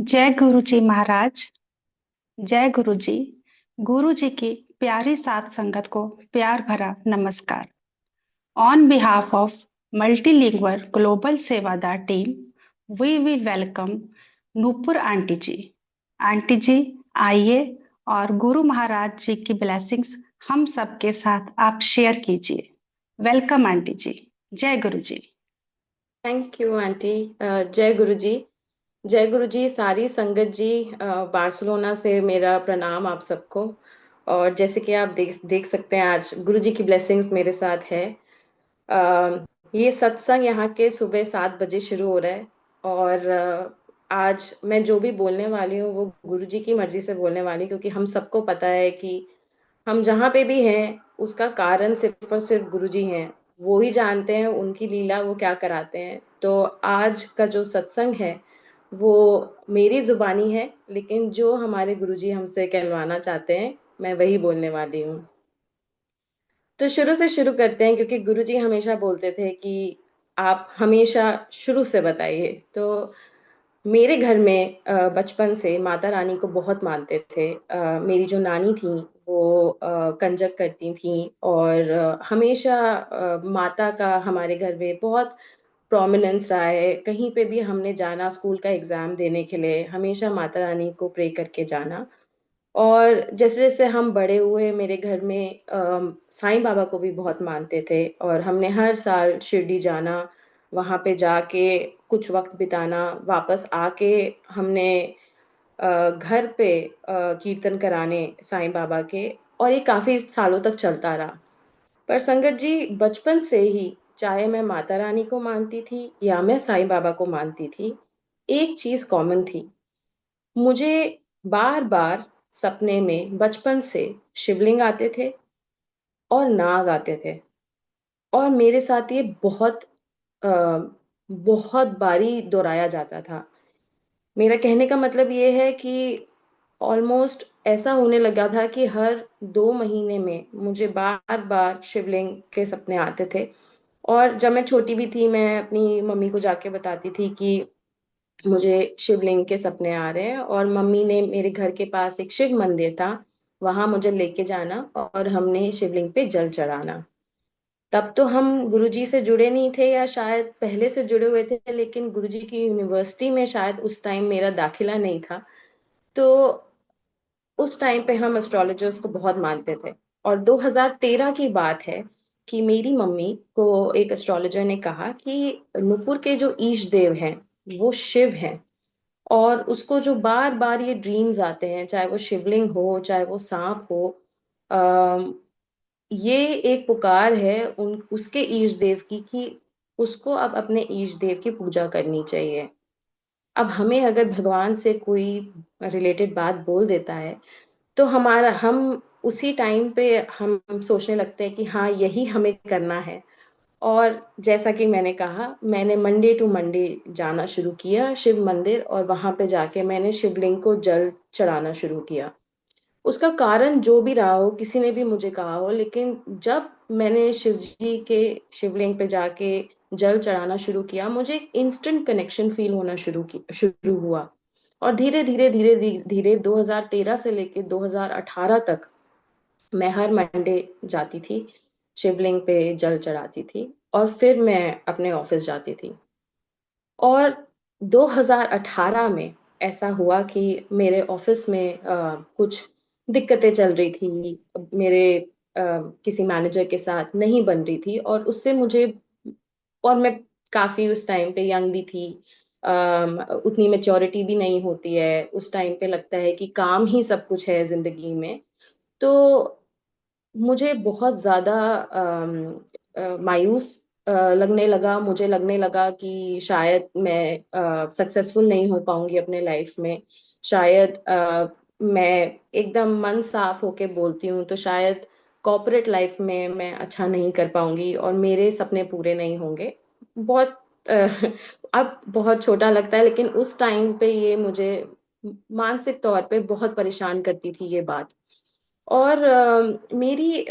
जय गुरु जी महाराज। जय गुरु जी। गुरु जी की प्यारी सात संगत को प्यार भरा नमस्कार। On behalf of multilingual global Sevadar team we welcome Nupur aunty ji. Aunty ji, आइए और गुरु महाराज जी की ब्लेसिंग्स हम सबके साथ आप शेयर कीजिए। वेलकम आंटी जी। जय गुरु जी। Thank you aunty. जय गुरु जी। जय गुरु जी, सारी संगत जी। बार्सिलोना से मेरा प्रणाम आप सबको। और जैसे कि आप देख सकते हैं, आज गुरु जी की ब्लेसिंग्स मेरे साथ है। ये सत्संग यहाँ के सुबह 7 बजे शुरू हो रहा है। और आज मैं जो भी बोलने वाली हूँ वो गुरु जी की मर्जी से बोलने वाली हूँ, क्योंकि हम सबको पता है कि हम जहाँ पे भी हैं उसका कारण सिर्फ और सिर्फ गुरु जी हैं। वो ही जानते हैं उनकी लीला वो क्या कराते हैं। तो आज का जो सत्संग है वो मेरी जुबानी है, लेकिन जो हमारे गुरु जी हमसे कहलवाना चाहते हैं मैं वही बोलने वाली हूँ। तो शुरू से शुरू करते हैं, क्योंकि गुरु जी हमेशा बोलते थे कि आप हमेशा शुरू से बताइए। तो मेरे घर में बचपन से माता रानी को बहुत मानते थे। मेरी जो नानी थी वो कंजक करती थी, और हमेशा माता का हमारे घर में बहुत प्रोमिनेंस रहा है। कहीं पे भी हमने जाना, स्कूल का एग्जाम देने के लिए हमेशा माता रानी को प्रे करके जाना। और जैसे जैसे हम बड़े हुए मेरे घर में साईं बाबा को भी बहुत मानते थे, और हमने हर साल शिरडी जाना, वहाँ पे जाके कुछ वक्त बिताना, वापस आके हमने घर पे कीर्तन कराने साईं बाबा के। और ये काफी सालों तक चलता रहा। पर संगत जी, बचपन से ही चाहे मैं माता रानी को मानती थी या मैं साईं बाबा को मानती थी, एक चीज कॉमन थी। मुझे बार बार सपने में बचपन से शिवलिंग आते थे और नाग आते थे। और मेरे साथ ये अ, बहुत बारी दोहराया जाता था। मेरा कहने का मतलब ये है कि ऑलमोस्ट ऐसा होने लगा था कि हर 2 महीने में मुझे बार बार शिवलिंग के सपने आते थे। और जब मैं छोटी भी थी, मैं अपनी मम्मी को जाके बताती थी कि मुझे शिवलिंग के सपने आ रहे हैं, और मम्मी ने मेरे घर के पास एक शिव मंदिर था, वहां मुझे लेके जाना और हमने शिवलिंग पे जल चढ़ाना। तब तो हम गुरुजी से जुड़े नहीं थे, या शायद पहले से जुड़े हुए थे, लेकिन गुरुजी की यूनिवर्सिटी में शायद उस टाइम मेरा दाखिला नहीं था। तो उस टाइम पे हम एस्ट्रोलॉजर्स को बहुत मानते थे। और 2013 की बात है कि मेरी मम्मी को एक एस्ट्रोलॉजर ने कहा कि नुपुर के जो ईश देव हैं वो शिव हैं। और उसको जो बार बार ये ड्रीम्स आते हैं, चाहे वो शिवलिंग हो चाहे वो सांप हो, अम, ये एक पुकार है उन उसके ईश देव की कि उसको अब अपने ईश देव की पूजा करनी चाहिए। अब हमें अगर भगवान से कोई रिलेटेड बात बोल देता है, तो हमारा हम उसी टाइम पे हम सोचने लगते हैं कि हाँ, यही हमें करना है। और जैसा कि मैंने कहा, मैंने मंडे टू मंडे जाना शुरू किया शिव मंदिर, और वहां पे जाके मैंने शिवलिंग को जल चढ़ाना शुरू किया। उसका कारण जो भी रहा हो, किसी ने भी मुझे कहा हो, लेकिन जब मैंने शिव जी के शिवलिंग पे जाके जल चढ़ाना शुरू किया, मुझे एक इंस्टेंट कनेक्शन फील होना शुरू हुआ। और धीरे धीरे धीरे धीरे धीरे 2013 से लेके 2018 तक मैं हर मंडे जाती थी, शिवलिंग पे जल चढ़ाती थी, और फिर मैं अपने ऑफिस जाती थी। और 2018 में ऐसा हुआ कि मेरे ऑफिस में कुछ दिक्कतें चल रही थी। मेरे किसी मैनेजर के साथ नहीं बन रही थी, और उससे मुझे, और मैं काफी उस टाइम पे यंग भी थी। उतनी मेच्योरिटी भी नहीं होती है उस टाइम पे, लगता है कि काम ही सब कुछ है जिंदगी में। तो मुझे बहुत ज़्यादा मायूस लगने लगा। मुझे लगने लगा कि शायद मैं सक्सेसफुल नहीं हो पाऊंगी अपने लाइफ में। शायद मैं एकदम मन साफ होके बोलती हूँ तो शायद कॉर्पोरेट लाइफ में मैं अच्छा नहीं कर पाऊंगी और मेरे सपने पूरे नहीं होंगे। बहुत अ, अब बहुत छोटा लगता है, लेकिन उस टाइम पे ये मुझे मानसिक तौर पे बहुत परेशान करती थी ये बात। और मेरी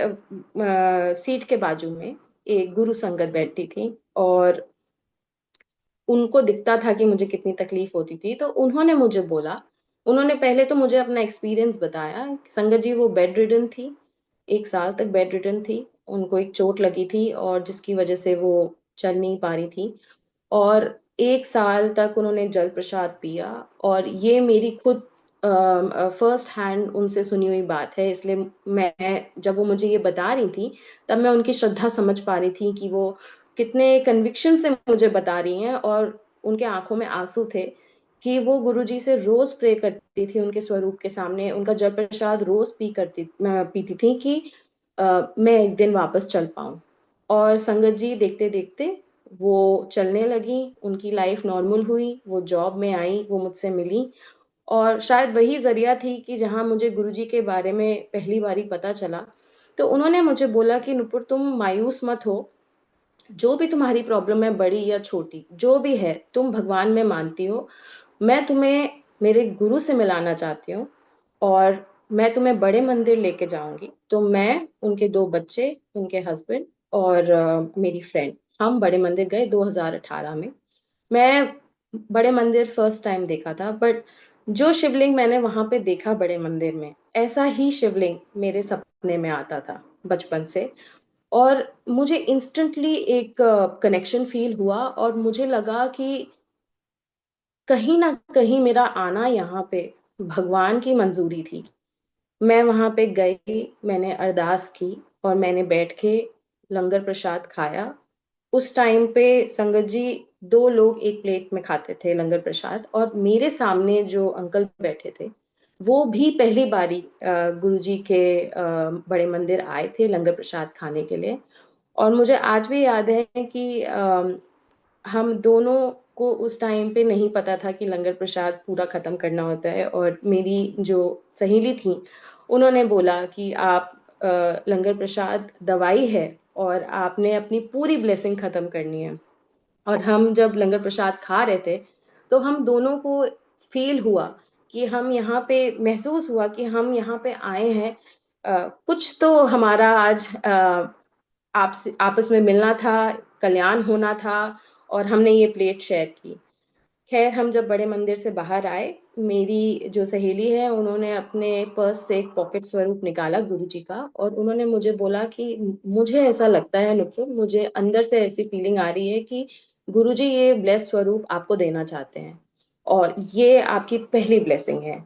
सीट के बाजू में एक गुरु संगत बैठती थी, और उनको दिखता था कि मुझे कितनी तकलीफ होती थी, तो उन्होंने मुझे बोला, उन्होंने पहले तो मुझे अपना एक्सपीरियंस बताया। संगत जी वो बेड रिडन थी, 1 साल तक बेड रिडन थी। उनको एक चोट लगी थी और जिसकी वजह से वो चल नहीं पा रही थी, और 1 साल तक उन्होंने जल प्रसाद पिया। और ये मेरी खुद फर्स्ट हैंड उनसे सुनी हुई बात है, इसलिए मैं जब वो मुझे ये बता रही थी, तब मैं उनकी श्रद्धा समझ पा रही थी कि वो कितने कन्विक्शन से मुझे बता रही हैं। और उनके आंखों में आंसू थे कि वो गुरुजी से रोज प्रे करती थी, उनके स्वरूप के सामने उनका जल प्रसाद रोज पीती थी कि मैं एक दिन वापस चल पाऊं। और संगत जी देखते देखते वो चलने लगी, उनकी लाइफ नॉर्मल हुई, वो जॉब में आई, वो मुझसे मिली। और शायद वही ज़रिया थी कि जहाँ मुझे गुरुजी के बारे में पहली बारी पता चला। तो उन्होंने मुझे बोला कि नुपुर, तुम मायूस मत हो, जो भी तुम्हारी प्रॉब्लम है, बड़ी या छोटी, जो भी है, तुम भगवान में मानती हो, मैं तुम्हें मेरे गुरु से मिलाना चाहती हूँ, और मैं तुम्हें बड़े मंदिर लेके जाऊंगी। तो मैं, उनके 2 बच्चे, उनके हस्बैंड और मेरी फ्रेंड, हम बड़े मंदिर गए 2018 में। मैं बड़े मंदिर फर्स्ट टाइम देखा था, बट जो शिवलिंग मैंने वहां पे देखा बड़े मंदिर में, ऐसा ही शिवलिंग मेरे सपने में आता था बचपन से। और मुझे इंस्टेंटली एक कनेक्शन फील हुआ, और मुझे लगा कि कहीं ना कहीं मेरा आना यहाँ पे भगवान की मंजूरी थी। मैं वहां पे गई, मैंने अरदास की, और मैंने बैठ के लंगर प्रसाद खाया। उस टाइम पे संगत जी 2 लोग एक प्लेट में खाते थे लंगर प्रसाद, और मेरे सामने जो अंकल बैठे थे, वो भी पहली बारी गुरुजी के बड़े मंदिर आए थे लंगर प्रसाद खाने के लिए। और मुझे आज भी याद है कि हम दोनों को उस टाइम पे नहीं पता था कि लंगर प्रसाद पूरा खत्म करना होता है। और मेरी जो सहेली थी, उन्होंने बोला कि आप लंगर प्रसाद दवाई है, और आपने अपनी पूरी ब्लेसिंग खत्म करनी है। और हम जब लंगर प्रसाद खा रहे थे, तो हम दोनों को फील हुआ कि हम यहाँ पे, महसूस हुआ कि हम यहाँ पे आए हैं, कुछ तो हमारा आज आपसे आपस में मिलना था, कल्याण होना था, और हमने ये प्लेट शेयर की। खैर, हम जब बड़े मंदिर से बाहर आए, मेरी जो सहेली है, उन्होंने अपने पर्स से एक पॉकेट स्वरूप निकाला गुरुजी का, और उन्होंने मुझे बोला कि मुझे ऐसा लगता है नुपुर, मुझे अंदर से ऐसी फीलिंग आ रही है कि गुरुजी ये ब्लेस स्वरूप आपको देना चाहते हैं, और ये आपकी पहली ब्लेसिंग है।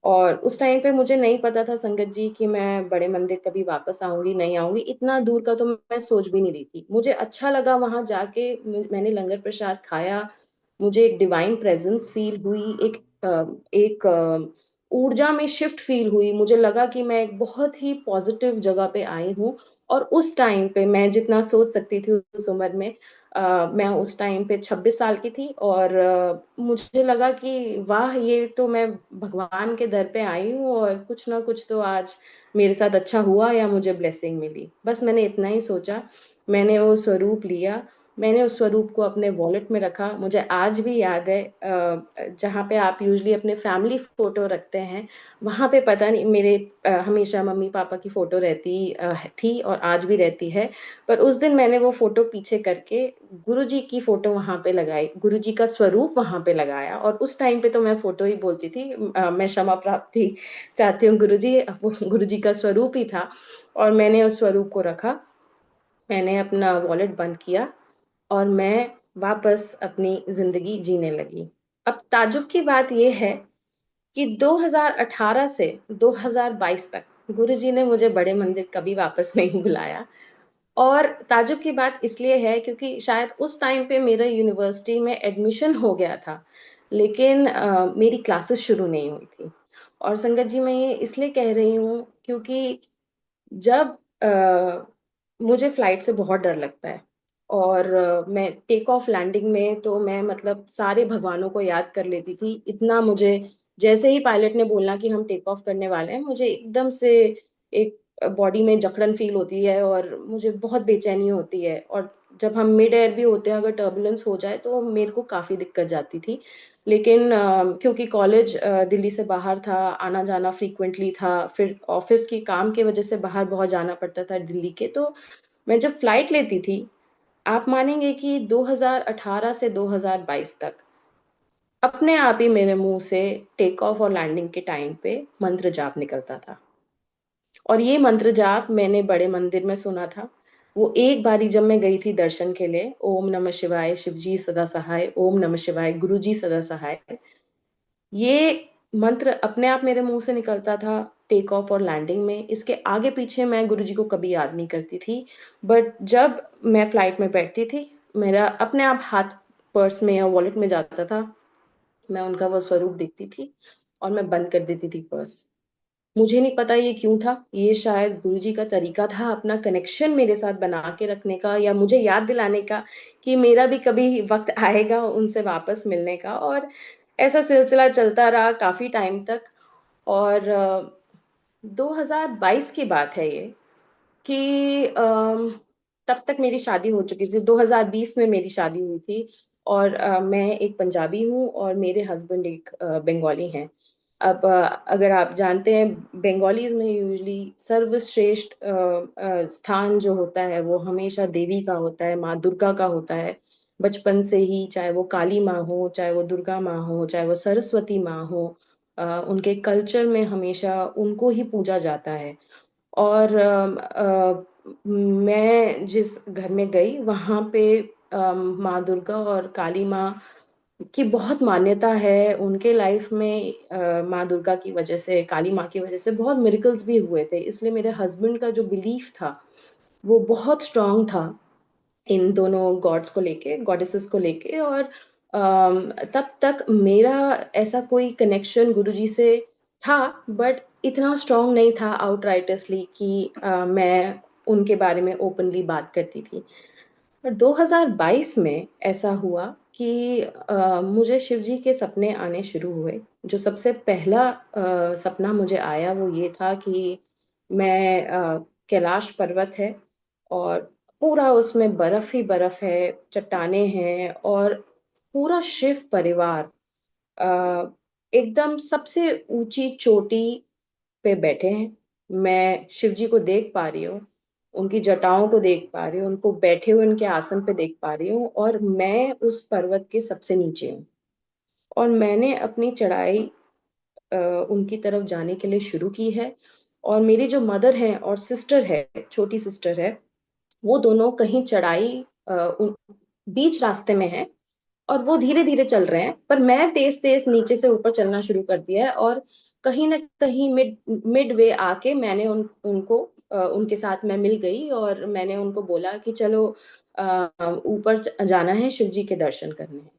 और उस टाइम पे मुझे नहीं पता था संगत जी कि मैं बड़े मंदिर कभी वापस आऊंगी नहीं आऊंगी, इतना दूर का तो मैं सोच भी नहीं रही थी। मुझे अच्छा लगा वहां जाके, मैंने लंगर प्रसाद खाया, मुझे एक डिवाइन प्रेजेंस फील हुई, एक ऊर्जा में शिफ्ट फील हुई। मुझे लगा कि मैं एक बहुत ही पॉजिटिव जगह पे आई हूँ। और उस टाइम पे मैं जितना सोच सकती थी उस उम्र में, मैं उस टाइम पे 26 साल की थी, और मुझे लगा कि वाह, ये तो मैं भगवान के दर पे आई हूँ, और कुछ ना कुछ तो आज मेरे साथ अच्छा हुआ, या मुझे ब्लेसिंग मिली। बस मैंने इतना ही सोचा। मैंने वो स्वरूप लिया, मैंने उस स्वरूप को अपने वॉलेट में रखा। मुझे आज भी याद है, जहाँ पे आप यूजुअली अपने फैमिली फोटो रखते हैं, वहां पे पता नहीं मेरे हमेशा मम्मी पापा की फोटो रहती थी, और आज भी रहती है। पर उस दिन मैंने वो फोटो पीछे करके गुरुजी की फोटो वहां पे लगाई, गुरुजी का स्वरूप वहां पे लगाया। और उस टाइम पे तो मैं फोटो ही बोलती थी, मैं क्षमा प्राप्ति चाहती हूँ गुरुजी, वो गुरुजी का स्वरूप ही था। और मैंने उस स्वरूप को रखा, मैंने अपना वॉलेट बंद किया, और मैं वापस अपनी जिंदगी जीने लगी। अब ताज्जुब की बात यह है कि 2018 से 2022 तक गुरुजी ने मुझे बड़े मंदिर कभी वापस नहीं बुलाया। और ताज्जुब की बात इसलिए है क्योंकि शायद उस टाइम पे मेरा यूनिवर्सिटी में एडमिशन हो गया था, लेकिन मेरी क्लासेस शुरू नहीं हुई थी। और संगत जी, मैं ये इसलिए कह रही हूँ क्योंकि जब मुझे फ्लाइट से बहुत डर लगता है, और मैं टेक ऑफ लैंडिंग में तो मैं मतलब सारे भगवानों को याद कर लेती थी। इतना मुझे, जैसे ही पायलट ने बोलना कि हम टेक ऑफ करने वाले हैं, मुझे एकदम से एक बॉडी में जकड़न फील होती है, और मुझे बहुत बेचैनी होती है। और जब हम मिड एयर भी होते हैं, अगर टर्बुलेंस हो जाए तो मेरे को काफ़ी दिक्कत जाती थी। लेकिन क्योंकि कॉलेज दिल्ली से बाहर था, आना जाना फ्रीक्वेंटली था, फिर ऑफिस की काम की वजह से बाहर बहुत जाना पड़ता था दिल्ली के, तो मैं जब फ्लाइट लेती थी, आप मानेंगे कि 2018 से 2022 तक अपने आप ही मेरे मुंह से टेक ऑफ और लैंडिंग के टाइम पे मंत्र जाप निकलता था। और ये मंत्र जाप मैंने बड़े मंदिर में सुना था। वो एक बारी जब मैं गई थी दर्शन के लिए, ओम नमः शिवाय शिवजी सदा सहाय, ओम नमः शिवाय गुरुजी सदा सहाय, ये मंत्र अपने आप मेरे मुंह से निकलता था टेक ऑफ और लैंडिंग में। इसके आगे पीछे मैं गुरुजी को कभी याद नहीं करती थी। बट जब मैं फ्लाइट में बैठती थी, मेरा अपने आप हाथ पर्स में या वॉलेट में जाता था, मैं उनका वो स्वरूप देखती थी और मैं बंद कर देती थी पर्स। मुझे नहीं पता ये क्यों था, ये शायद गुरुजी का तरीका था अपना कनेक्शन मेरे साथ बना के रखने का, या मुझे याद दिलाने का कि मेरा भी कभी वक्त आएगा उनसे वापस मिलने का। और ऐसा सिलसिला चलता रहा काफी टाइम तक। और 2022 की बात है ये, कि तब तक मेरी शादी हो चुकी थी। 2020 में मेरी शादी हुई थी। और मैं एक पंजाबी हूँ और मेरे हस्बैंड एक बंगाली हैं। अब अगर आप जानते हैं, बंगालीज में यूजली सर्वश्रेष्ठ स्थान जो होता है वो हमेशा देवी का होता है, माँ दुर्गा का होता है। बचपन से ही, चाहे वो काली माँ हो, चाहे वो दुर्गा माँ हो, चाहे वो सरस्वती माँ हो, उनके कल्चर में हमेशा उनको ही पूजा जाता है। और मैं जिस घर में गई वहां पे माँ दुर्गा और काली माँ की बहुत मान्यता है। उनके लाइफ में माँ दुर्गा की वजह से, काली माँ की वजह से बहुत मिरेकल्स भी हुए थे। इसलिए मेरे हस्बैंड का जो बिलीफ था वो बहुत स्ट्रांग था इन दोनों गॉड्स को लेके, गॉडेसेस को लेके। और तब तक मेरा ऐसा कोई कनेक्शन गुरुजी से था, बट इतना स्ट्रांग नहीं था आउटराइटसली कि मैं उनके बारे में ओपनली बात करती थी। पर 2022 में ऐसा हुआ कि मुझे शिव जी के सपने आने शुरू हुए। जो सबसे पहला सपना मुझे आया वो ये था कि मैं कैलाश पर्वत है और पूरा उसमें बर्फ ही बर्फ है, चट्टाने हैं, और पूरा शिव परिवार अ, एकदम सबसे ऊंची चोटी पे बैठे हैं। मैं शिव जी को देख पा रही हूँ, उनकी जटाओं को देख पा रही हूँ, उनको बैठे हुए उनके आसन पे देख पा रही हूँ, और मैं उस पर्वत के सबसे नीचे हूँ। और मैंने अपनी चढ़ाई उनकी तरफ जाने के लिए शुरू की है। और मेरी जो मदर है और सिस्टर है, छोटी सिस्टर है, वो दोनों कहीं चढ़ाई बीच रास्ते में है और वो धीरे धीरे चल रहे हैं, पर मैं तेज तेज नीचे से ऊपर चलना शुरू कर दिया है। और कहीं ना कहीं मिड मिड वे आके मैंने उनको उनके साथ मैं मिल गई और मैंने उनको बोला कि चलो ऊपर जाना है, शिव जी के दर्शन करने हैं।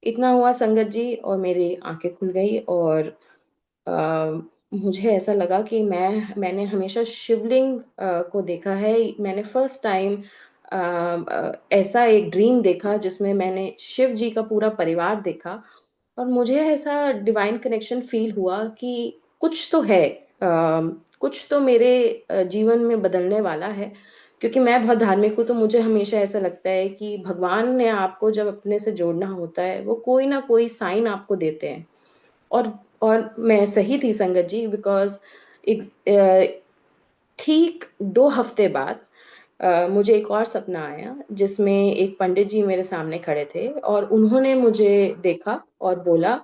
इतना हुआ संगत जी, और मेरी आंखें खुल गई। और अ, मुझे ऐसा लगा कि मैंने हमेशा शिवलिंग को देखा है। मैंने फर्स्ट टाइम ऐसा एक ड्रीम देखा जिसमें मैंने शिव जी का पूरा परिवार देखा। और मुझे ऐसा डिवाइन कनेक्शन फील हुआ कि कुछ तो है, कुछ तो मेरे जीवन में बदलने वाला है। क्योंकि मैं बहुत धार्मिक हूँ, तो मुझे हमेशा ऐसा लगता है कि भगवान ने आपको जब अपने से जोड़ना होता है, वो कोई ना कोई साइन आपको देते हैं। और और मैं सही थी संगत जी, बिकॉज ठीक 2 हफ्ते बाद मुझे एक और सपना आया जिसमें एक पंडित जी मेरे सामने खड़े थे और उन्होंने मुझे देखा और बोला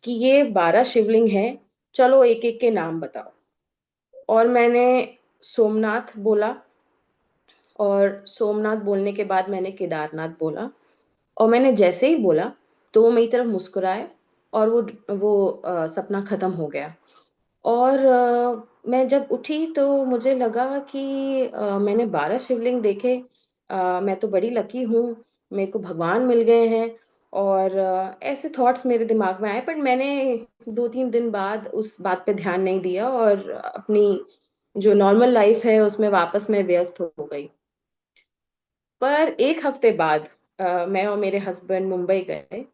कि ये 12 शिवलिंग हैं, चलो एक एक के नाम बताओ। और मैंने सोमनाथ बोला, और सोमनाथ बोलने के बाद मैंने केदारनाथ बोला। और मैंने जैसे ही बोला तो वो मेरी तरफ मुस्कुराए, और वो सपना खत्म हो गया। और मैं जब उठी तो मुझे लगा कि मैंने 12 शिवलिंग देखे। मैं तो बड़ी लकी हूँ, मेरे को भगवान मिल गए हैं। और ऐसे थॉट्स मेरे दिमाग में आए, पर मैंने 2-3 दिन बाद उस बात पे ध्यान नहीं दिया और अपनी जो नॉर्मल लाइफ है उसमें वापस मैं व्यस्त हो गई। पर 1 हफ्ते बाद मैं और मेरे हस्बैंड मुंबई गए।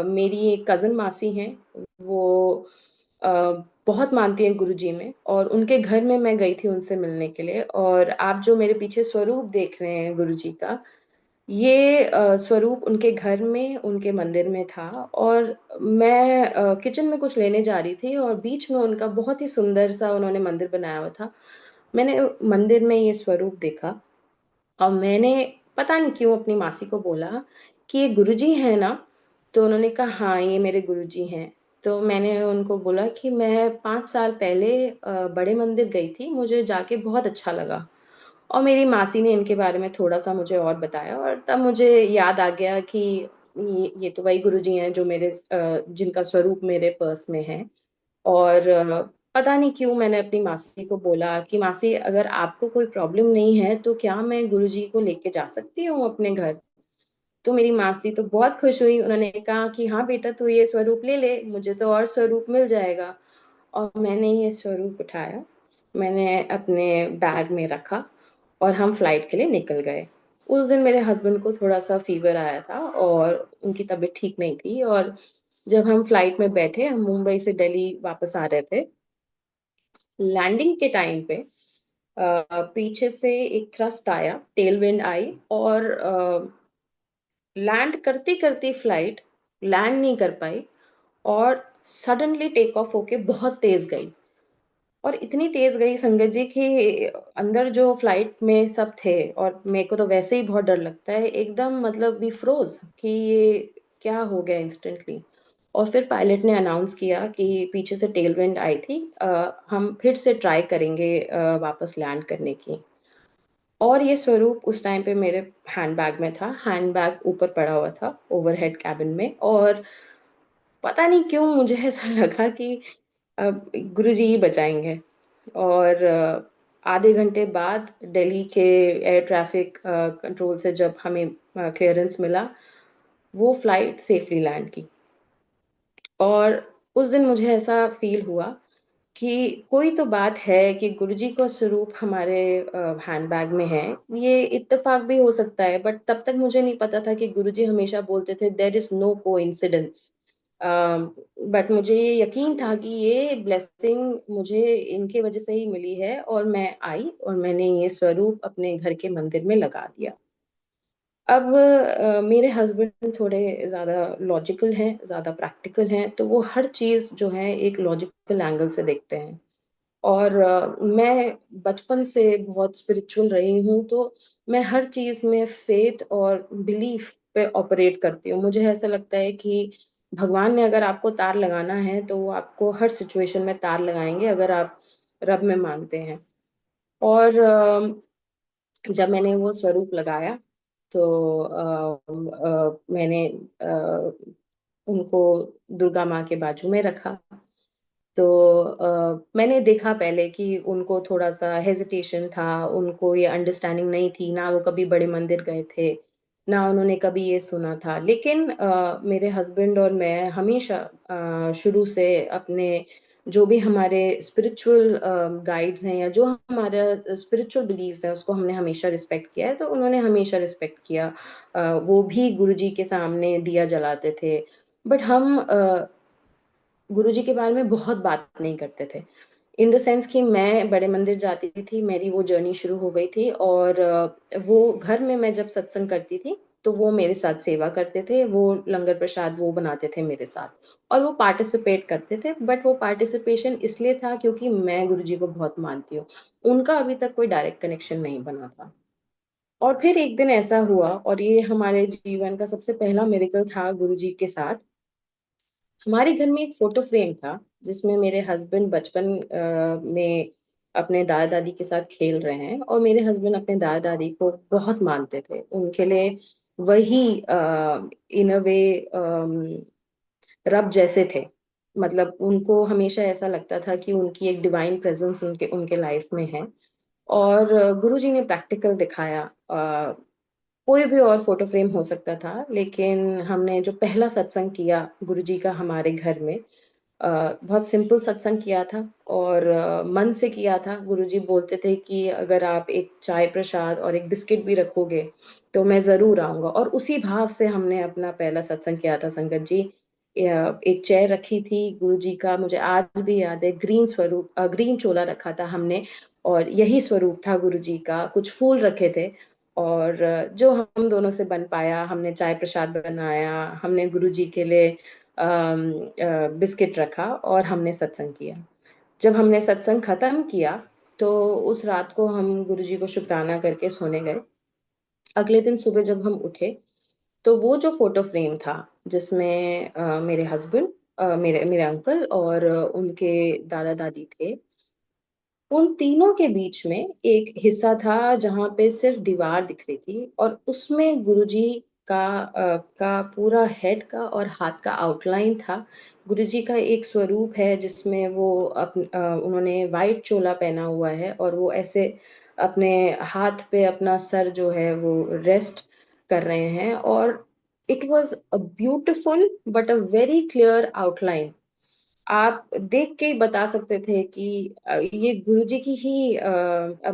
मेरी एक कजन मासी हैं, वो अ, बहुत मानती हैं गुरुजी में, और उनके घर में मैं गई थी उनसे मिलने के लिए। और आप जो मेरे पीछे स्वरूप देख रहे हैं गुरुजी का, ये स्वरूप उनके घर में, उनके मंदिर में था। और मैं किचन में कुछ लेने जा रही थी और बीच में उनका बहुत ही सुंदर सा उन्होंने मंदिर बनाया हुआ था। मैंने मंदिर में ये स्वरूप देखा और मैंने पता नहीं क्यों अपनी मासी को बोला कि ये गुरुजी है ना। तो उन्होंने कहा हाँ ये मेरे गुरुजी हैं। तो मैंने उनको बोला कि मैं 5 साल पहले बड़े मंदिर गई थी, मुझे जाके बहुत अच्छा लगा। और मेरी मासी ने इनके बारे में थोड़ा सा मुझे और बताया, और तब मुझे याद आ गया कि ये तो वही गुरुजी हैं जो जिनका स्वरूप मेरे पर्स में है। और पता नहीं क्यों मैंने अपनी मासी को बोला कि मासी अगर आपको कोई प्रॉब्लम नहीं है तो क्या मैं गुरुजी को लेके जा सकती हूँ अपने घर। तो मेरी मासी तो बहुत खुश हुई, उन्होंने कहा कि हाँ बेटा तू ये स्वरूप ले ले, मुझे तो और स्वरूप मिल जाएगा। और मैंने ये स्वरूप उठाया, मैंने अपने बैग में रखा और हम फ्लाइट के लिए निकल गए। उस दिन मेरे हस्बैंड को थोड़ा सा फीवर आया था और उनकी तबीयत ठीक नहीं थी। और जब हम फ्लाइट में बैठे, हम मुंबई से दिल्ली वापस आ रहे थे, लैंडिंग के टाइम पे पीछे से एक थ्रस्ट आया, टेल विंड आई, और लैंड करते करते फ्लाइट लैंड नहीं कर पाई और सडनली टेक ऑफ होके बहुत तेज गई। और इतनी तेज गई संगत जी कि अंदर जो फ्लाइट में सब थे, और मेरे को तो वैसे ही बहुत डर लगता है, एकदम मतलब वी फ्रोज कि ये क्या हो गया इंस्टेंटली। और फिर पायलट ने अनाउंस किया कि पीछे से टेल विंड आई थी, हम फिर से ट्राई करेंगे वापस लैंड करने की। और ये स्वरूप उस टाइम पे मेरे हैंडबैग में था, हैंडबैग ऊपर पड़ा हुआ था ओवरहेड कैबिन में। और पता नहीं क्यों मुझे ऐसा लगा कि अब गुरुजी ही बचाएंगे। और आधे घंटे बाद दिल्ली के एयर ट्रैफिक कंट्रोल से जब हमें क्लियरेंस मिला, वो फ्लाइट सेफली लैंड की। और उस दिन मुझे ऐसा फील हुआ कि कोई तो बात है कि गुरुजी का स्वरूप हमारे हैंडबैग में है। ये इत्तेफाक भी हो सकता है, बट तब तक मुझे नहीं पता था कि गुरुजी हमेशा बोलते थे there is no coincidence. But मुझे ये यकीन था कि ये ब्लेसिंग मुझे इनके वजह से ही मिली है, और मैं आई और मैंने ये स्वरूप अपने घर के मंदिर में लगा दिया। अब मेरे हस्बैंड थोड़े ज़्यादा लॉजिकल हैं, ज़्यादा प्रैक्टिकल हैं, तो वो हर चीज़ जो है एक लॉजिकल एंगल से देखते हैं। और मैं बचपन से बहुत स्पिरिचुअल रही हूँ, तो मैं हर चीज़ में फेथ और बिलीफ पे ऑपरेट करती हूँ। मुझे ऐसा लगता है कि भगवान ने अगर आपको तार लगाना है तो वो आपको हर सिचुएशन में तार लगाएंगे, अगर आप रब में मानते हैं। और जब मैंने वो स्वरूप लगाया तो मैंने उनको दुर्गा माँ के बाजू में रखा। तो मैंने देखा पहले कि उनको थोड़ा-सा हेजिटेशन था, उनको ये अंडरस्टैंडिंग नहीं थी, ना वो कभी बड़े मंदिर गए थे, ना उन्होंने कभी ये सुना था। लेकिन मेरे हस्बैंड और मैं हमेशा शुरू से अपने जो भी हमारे स्पिरिचुअल गाइड्स हैं, या जो हमारा स्पिरिचुअल बिलीव्स हैं, उसको हमने हमेशा रिस्पेक्ट किया है, तो उन्होंने हमेशा रिस्पेक्ट किया। वो भी गुरुजी के सामने दिया जलाते थे। बट हम गुरुजी के बारे में बहुत बात नहीं करते थे। इन द सेंस कि मैं बड़े मंदिर जाती थी, मेरी वो जर्नी शुरू हो गई थी। और वो घर में मैं जब सत्संग करती थी, तो वो मेरे साथ सेवा करते थे, वो लंगर प्रसाद वो बनाते थे मेरे साथ, और वो पार्टिसिपेट करते थे। बट वो पार्टिसिपेशन इसलिए था क्योंकि मैं गुरुजी को बहुत मानती हूँ। उनका अभी तक कोई डायरेक्ट कनेक्शन नहीं बना था। और फिर एक दिन ऐसा हुआ, और ये हमारे जीवन का सबसे पहला मिरेकल था गुरुजी के साथ। हमारे घर में एक फोटो फ्रेम था जिसमें मेरे हस्बैंड बचपन में अपने दादा दादी के साथ खेल रहे हैं, और मेरे हस्बैंड अपने दादा दादी को बहुत मानते थे। उनके लिए वही इन अ वे रब जैसे थे। मतलब उनको हमेशा ऐसा लगता था कि उनकी एक डिवाइन प्रेजेंस उनके उनके लाइफ में है। और गुरुजी ने प्रैक्टिकल दिखाया। कोई भी और फोटो फ्रेम हो सकता था, लेकिन हमने जो पहला सत्संग किया गुरुजी का हमारे घर में, बहुत सिंपल सत्संग किया था, और मन से किया था। गुरुजी बोलते थे कि अगर आप एक चाय प्रसाद और एक बिस्किट भी रखोगे तो मैं ज़रूर आऊँगा, और उसी भाव से हमने अपना पहला सत्संग किया था संगत जी। एक चेयर रखी थी गुरुजी का, मुझे आज भी याद है, ग्रीन चोला रखा था हमने, और यही स्वरूप था गुरुजी का। कुछ फूल रखे थे, और जो हम दोनों से बन पाया, हमने चाय प्रसाद बनाया, हमने गुरुजी के लिए बिस्किट रखा, और हमने सत्संग किया। जब हमने सत्संग खत्म किया, तो उस रात को हम गुरुजी को शुक्राना करके सोने गए। अगले दिन सुबह जब हम उठे, तो वो जो फोटो फ्रेम था जिसमें मेरे हस्बैंड, मेरे मेरे अंकल और उनके दादा दादी थे, उन तीनों के बीच में एक हिस्सा था जहां पे सिर्फ दीवार दिख रही थी, और उसमें गुरुजी का पूरा हेड का और हाथ का आउटलाइन था। गुरुजी का एक स्वरूप है जिसमें वो उन्होंने वाइट चोला पहना हुआ है, और वो ऐसे अपने हाथ पे अपना सर जो है वो रेस्ट कर रहे हैं, और it was a beautiful but a very clear outline. आप देख के ही बता सकते थे कि ये गुरुजी की ही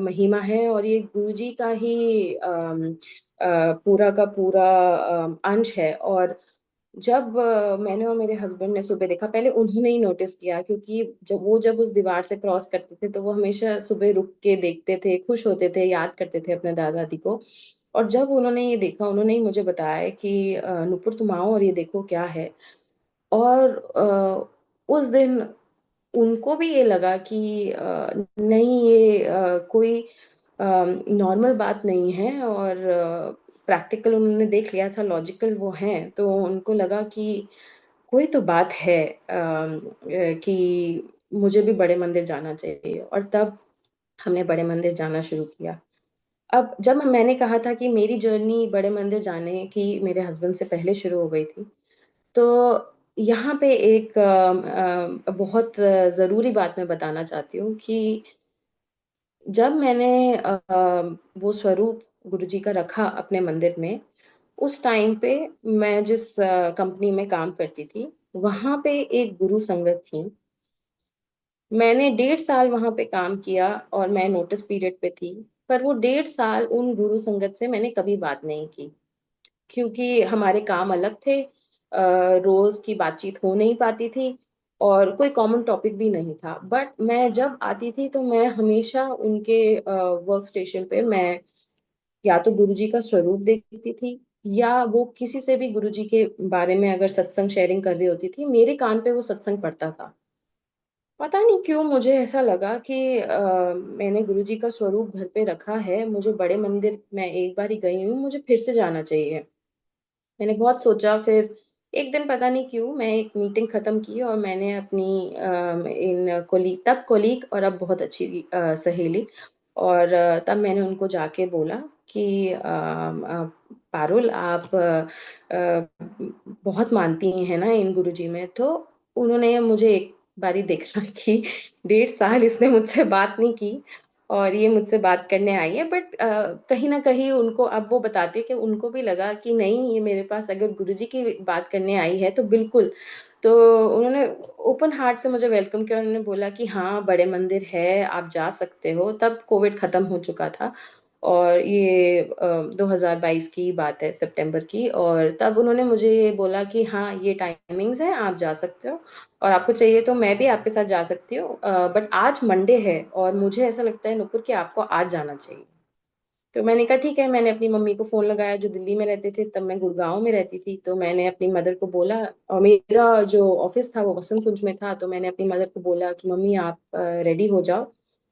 महिमा है, और ये गुरुजी का ही पूरा का पूरा अंश है। और जब मैंने और मेरे हस्बैंड ने सुबह देखा, पहले उन्होंने ही नोटिस किया, क्योंकि जब उस दीवार से क्रॉस करते थे तो वो हमेशा सुबह रुक के देखते थे, खुश होते थे, याद करते थे अपने दादा दादी को। और जब उन्होंने ये देखा, उन्होंने ही मुझे बताया कि नुपुर तुम आओ और ये देखो क्या है। और उस दिन उनको भी ये लगा कि नहीं, ये कोई नॉर्मल बात नहीं है, और प्रैक्टिकल उन्होंने देख लिया था, लॉजिकल वो हैं, तो उनको लगा कि कोई तो बात है, कि मुझे भी बड़े मंदिर जाना चाहिए। और तब हमने बड़े मंदिर जाना शुरू किया। अब जब मैंने कहा था कि मेरी जर्नी बड़े मंदिर जाने की मेरे हस्बैंड से पहले शुरू हो गई थी, तो यहाँ पे एक बहुत ज़रूरी बात मैं बताना चाहती हूँ कि जब मैंने वो स्वरूप गुरुजी का रखा अपने मंदिर में, उस टाइम पे मैं जिस कंपनी में काम करती थी, वहाँ पे एक गुरु संगत थी। मैंने 1.5 साल वहाँ पे काम किया और मैं नोटिस पीरियड पे थी, पर वो 1.5 साल उन गुरु संगत से मैंने कभी बात नहीं की, क्योंकि हमारे काम अलग थे। रोज की बातचीत हो नहीं पाती थी, और कोई कॉमन टॉपिक भी नहीं था। बट मैं जब आती थी तो मैं हमेशा उनके वर्क स्टेशन पे मैं या तो गुरुजी का स्वरूप देखती थी, या वो किसी से भी गुरुजी के बारे में अगर सत्संग शेयरिंग कर रही होती थी, मेरे कान पे वो सत्संग पड़ता था। पता नहीं क्यों मुझे ऐसा लगा कि मैंने गुरुजी का स्वरूप घर पे रखा है, मुझे बड़े मंदिर मैं एक बार ही गई हूँ, मुझे फिर से जाना चाहिए। मैंने बहुत सोचा, फिर एक दिन पता नहीं क्यों मैं एक मीटिंग खत्म की, और मैंने अपनी इन कोलीग, तब कोलीग और अब बहुत अच्छी सहेली, और तब मैंने उनको जाके बोला कि पारुल आप बहुत मानती हैं ना इन गुरुजी में। तो उन्होंने मुझे एक बारी देखा कि 1.5 साल इसने मुझसे बात नहीं की, और ये मुझसे बात करने आई है। बट कहीं ना कहीं उनको अब वो बताती है कि उनको भी लगा कि नहीं, ये मेरे पास अगर गुरुजी की बात करने आई है तो बिल्कुल। तो उन्होंने ओपन हार्ट से मुझे वेलकम किया, उन्होंने बोला कि हाँ बड़े मंदिर है, आप जा सकते हो। तब कोविड खत्म हो चुका था, और ये 2022 की बात है, सितंबर की। और तब उन्होंने मुझे ये बोला कि हाँ ये टाइमिंग्स हैं, आप जा सकते हो, और आपको चाहिए तो मैं भी आपके साथ जा सकती हूँ, बट आज मंडे है और मुझे ऐसा लगता है नुपुर कि आपको आज जाना चाहिए। तो मैंने कहा ठीक है। मैंने अपनी मम्मी को फोन लगाया जो दिल्ली में रहते थे, तब मैं गुड़गांव में रहती थी। तो मैंने अपनी मदर को बोला, और मेरा जो ऑफिस था वो वसंत कुंज में था, तो मैंने अपनी मदर को बोला कि मम्मी आप रेडी हो जाओ,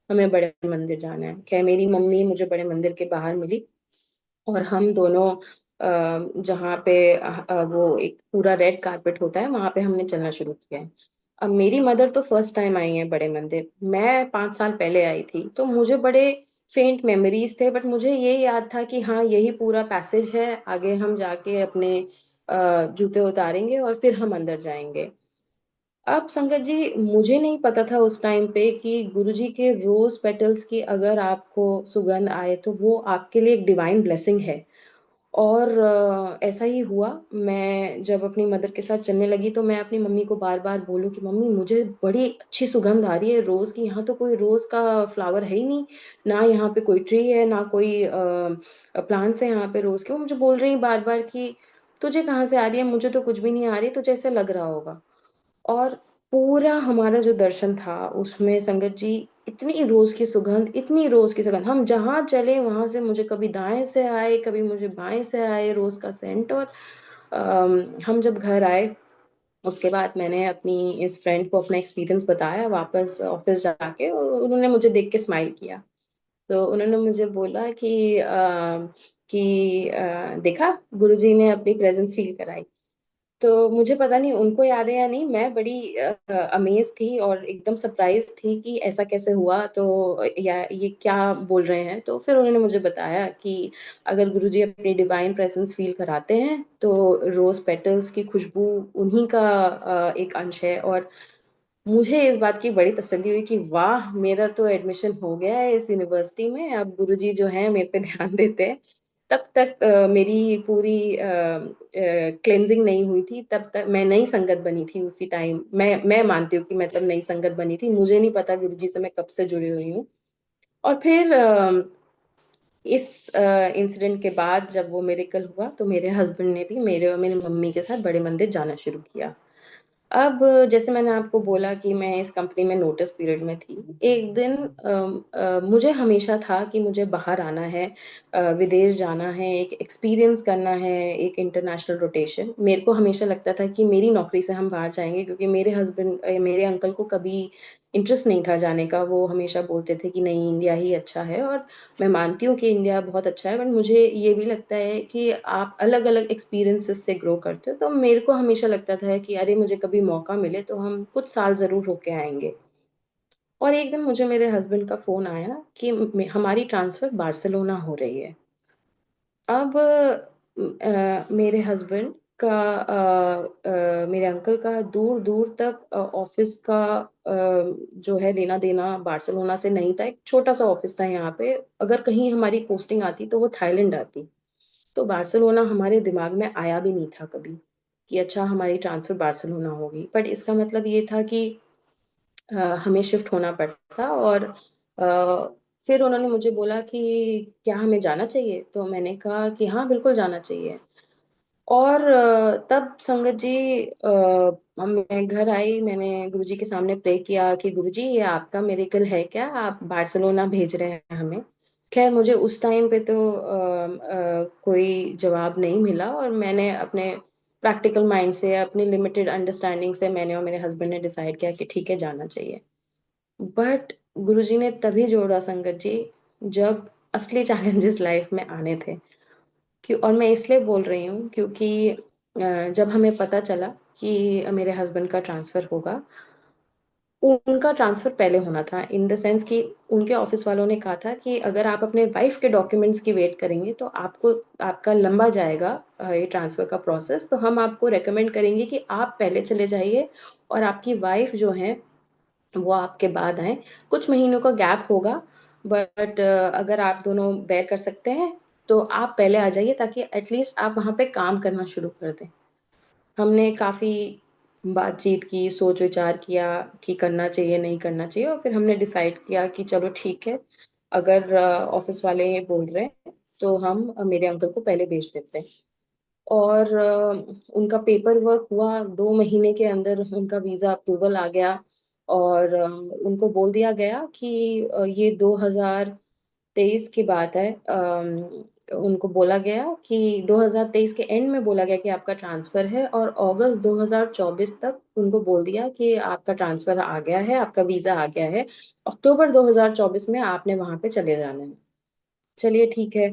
हमें बड़े मंदिर जाना है। खैर मेरी मम्मी मुझे बड़े मंदिर के बाहर मिली, और हम दोनों जहाँ पे वो एक पूरा रेड कारपेट होता है, वहां पे हमने चलना शुरू किया है। अब मेरी मदर तो फर्स्ट टाइम आई है बड़े मंदिर, मैं 5 साल पहले आई थी, तो मुझे बड़े फेंट मेमोरीज थे। बट मुझे ये याद था कि हाँ यही पूरा पैसेज है, आगे हम जाके अपने जूते उतारेंगे और फिर हम अंदर जाएंगे। अब संगत जी, मुझे नहीं पता था उस टाइम पे कि गुरुजी के रोज पेटल्स की अगर आपको सुगंध आए तो वो आपके लिए एक डिवाइन ब्लेसिंग है। और ऐसा ही हुआ। मैं जब अपनी मदर के साथ चलने लगी तो मैं अपनी मम्मी को बार बार बोलूं कि मम्मी मुझे बड़ी अच्छी सुगंध आ रही है रोज की, यहाँ तो कोई रोज का फ्लावर है ही नहीं, ना यहाँ पे कोई ट्री है, ना कोई प्लांट्स है यहाँ पे रोज के। वो मुझे बोल रही बार बार कि तुझे कहाँ से आ रही है, मुझे तो कुछ भी नहीं आ रही, तुझे ऐसे लग रहा होगा। और पूरा हमारा जो दर्शन था उसमें संगत जी, इतनी रोज की सुगंध, इतनी रोज की सुगंध, हम जहाँ चले वहां से मुझे कभी दाएं से आए, कभी मुझे बाएं से आए रोज का सेंट। और हम जब घर आए, उसके बाद मैंने अपनी इस फ्रेंड को अपना एक्सपीरियंस बताया वापस ऑफिस जाके, और उन्होंने मुझे देख के स्माइल किया। तो उन्होंने मुझे बोला कि कि देखा, गुरुजी ने अपनी प्रेजेंस फील कराई। तो मुझे पता नहीं उनको याद है या नहीं, मैं बड़ी अमेज थी और एकदम सरप्राइज थी कि ऐसा कैसे हुआ, तो या ये क्या बोल रहे हैं। तो फिर उन्होंने मुझे बताया कि अगर गुरुजी अपनी डिवाइन प्रेजेंस फील कराते हैं तो रोज पेटल्स की खुशबू उन्हीं का एक अंश है। और मुझे इस बात की बड़ी तसल्ली हुई कि वाह, मेरा तो एडमिशन हो गया है इस यूनिवर्सिटी में, अब गुरुजी जो हैं मेरे पे ध्यान देते हैं। तब तक मेरी पूरी क्लेंजिंग नहीं हुई थी, तब तक मैं नई संगत बनी थी उसी टाइम। मैं मानती हूँ कि मतलब नई संगत बनी थी, मुझे नहीं पता गुरुजी से मैं कब से जुड़ी हुई हूँ। और फिर इस इंसिडेंट के बाद जब वो मेरेकल हुआ तो मेरे हस्बैंड ने भी मेरे और मेरी मम्मी के साथ बड़े मंदिर जाना शुरू किया। अब जैसे मैंने आपको बोला कि मैं इस कंपनी में नोटिस पीरियड में थी। एक दिन मुझे हमेशा था कि मुझे बाहर आना है, विदेश जाना है, एक एक्सपीरियंस करना है, एक इंटरनेशनल रोटेशन। मेरे को हमेशा लगता था कि मेरी नौकरी से हम बाहर जाएँगे, क्योंकि मेरे हस्बैंड मेरे अंकल को कभी इंटरेस्ट नहीं था जाने का। वो हमेशा बोलते थे कि नहीं, इंडिया ही अच्छा है। और मैं मानती हूँ कि इंडिया बहुत अच्छा है, बट मुझे ये भी लगता है कि आप अलग-अलग एक्सपीरियंसेस से ग्रो करते हो। तो मेरे को हमेशा लगता था कि अरे, मुझे कभी मौका मिले तो हम कुछ साल ज़रूर होके आएँगे। और एक दिन मुझे मेरे हस्बैंड का फ़ोन आया कि हमारी ट्रांसफ़र बार्सिलोना हो रही है। अब मेरे हस्बैंड का मेरे अंकल का दूर-दूर तक ऑफ़िस का जो है लेना-देना बार्सिलोना से नहीं था। एक छोटा-सा ऑफ़िस था यहाँ पे। अगर कहीं हमारी पोस्टिंग आती तो वो थाईलैंड आती। तो बार्सिलोना हमारे दिमाग में आया भी नहीं था कभी, कि अच्छा हमारी ट्रांसफ़र बार्सिलोना होगी। बट इसका मतलब ये था कि हमें शिफ्ट होना पड़ता। और फिर उन्होंने मुझे बोला कि क्या हमें जाना चाहिए? तो मैंने कहा कि हाँ, बिल्कुल जाना चाहिए। और तब संगत जी, मैं घर आई, मैंने गुरुजी के सामने प्रे किया कि गुरुजी, ये आपका मिरेकल है क्या? आप बार्सिलोना भेज रहे हैं हमें। ख़ैर मुझे उस टाइम पे तो कोई जवाब नहीं मिला, और मैंने अपने प्रैक्टिकल माइंड से, अपनी लिमिटेड अंडरस्टैंडिंग से मैंने और मेरे हस्बैंड ने डिसाइड किया कि ठीक है, जाना चाहिए। बट गुरुजी ने तभी जोड़ा संगत जी, जब असली चैलेंजेस लाइफ़ में आने थे। क्यों? और मैं इसलिए बोल रही हूँ क्योंकि जब हमें पता चला कि मेरे हस्बैंड का ट्रांसफ़र होगा, उनका ट्रांसफ़र पहले होना था, इन द सेंस कि उनके ऑफ़िस वालों ने कहा था कि अगर आप अपने वाइफ़ के डॉक्यूमेंट्स की वेट करेंगे तो आपको आपका लंबा जाएगा ये ट्रांसफ़र का प्रोसेस। तो हम आपको रिकमेंड करेंगे कि आप पहले चले जाइए और आपकी वाइफ़ जो हैं वो आपके बाद आएँ। कुछ महीनों का गैप होगा, बट अगर आप दोनों बेयर कर सकते हैं, तो आप पहले आ जाइए ताकि एट लीस्ट आप वहाँ पे काम करना शुरू कर दें। हमने काफ़ी बातचीत की, सोच-विचार किया कि करना चाहिए, नहीं करना चाहिए, और फिर हमने डिसाइड किया कि चलो ठीक है, अगर ऑफ़िस वाले ये बोल रहे हैं, तो हम मेरे अंकल को पहले भेज देते हैं। और उनका पेपर वर्क हुआ, 2 महीने के अंदर उनका वीज़ा अप्रूवल आ गया। और उनको बोल दिया गया कि ये 2023 की बात है। उनको बोला गया कि 2023 के एंड में बोला गया कि आपका ट्रांसफ़र है, और अगस्त 2024 तक उनको बोल दिया कि आपका ट्रांसफ़र आ गया है, आपका वीज़ा आ गया है। अक्टूबर 2024 में आपने वहाँ पे चले जाना है। चलिए ठीक है,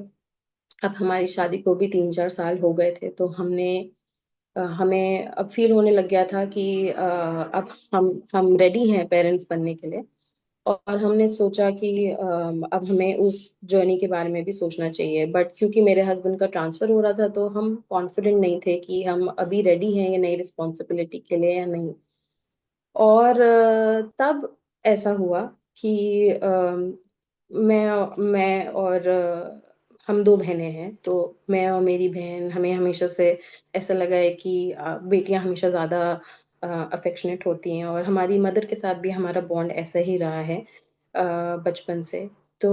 अब हमारी शादी को भी 3-4 साल हो गए थे, तो हमें अब फ़ील होने लग गया था कि अब हम रेडी हैं पेरेंट्स बनने के लिए। और हमने सोचा कि अब हमें उस जर्नी के बारे में भी सोचना चाहिए। बट क्योंकि मेरे हस्बैंड का ट्रांसफ़र हो रहा था, तो हम कॉन्फिडेंट नहीं थे कि हम अभी रेडी हैं ये नई रिस्पॉन्सिबिलिटी के लिए या नहीं। और तब ऐसा हुआ कि मैं और हम 2 बहनें हैं, तो मैं और मेरी बहन, हमें हमेशा से ऐसा लगा है कि बेटियाँ हमेशा ज़्यादा अफ़ेक्शनेट होती हैं, और हमारी मदर के साथ भी हमारा बॉन्ड ऐसा ही रहा है बचपन से। तो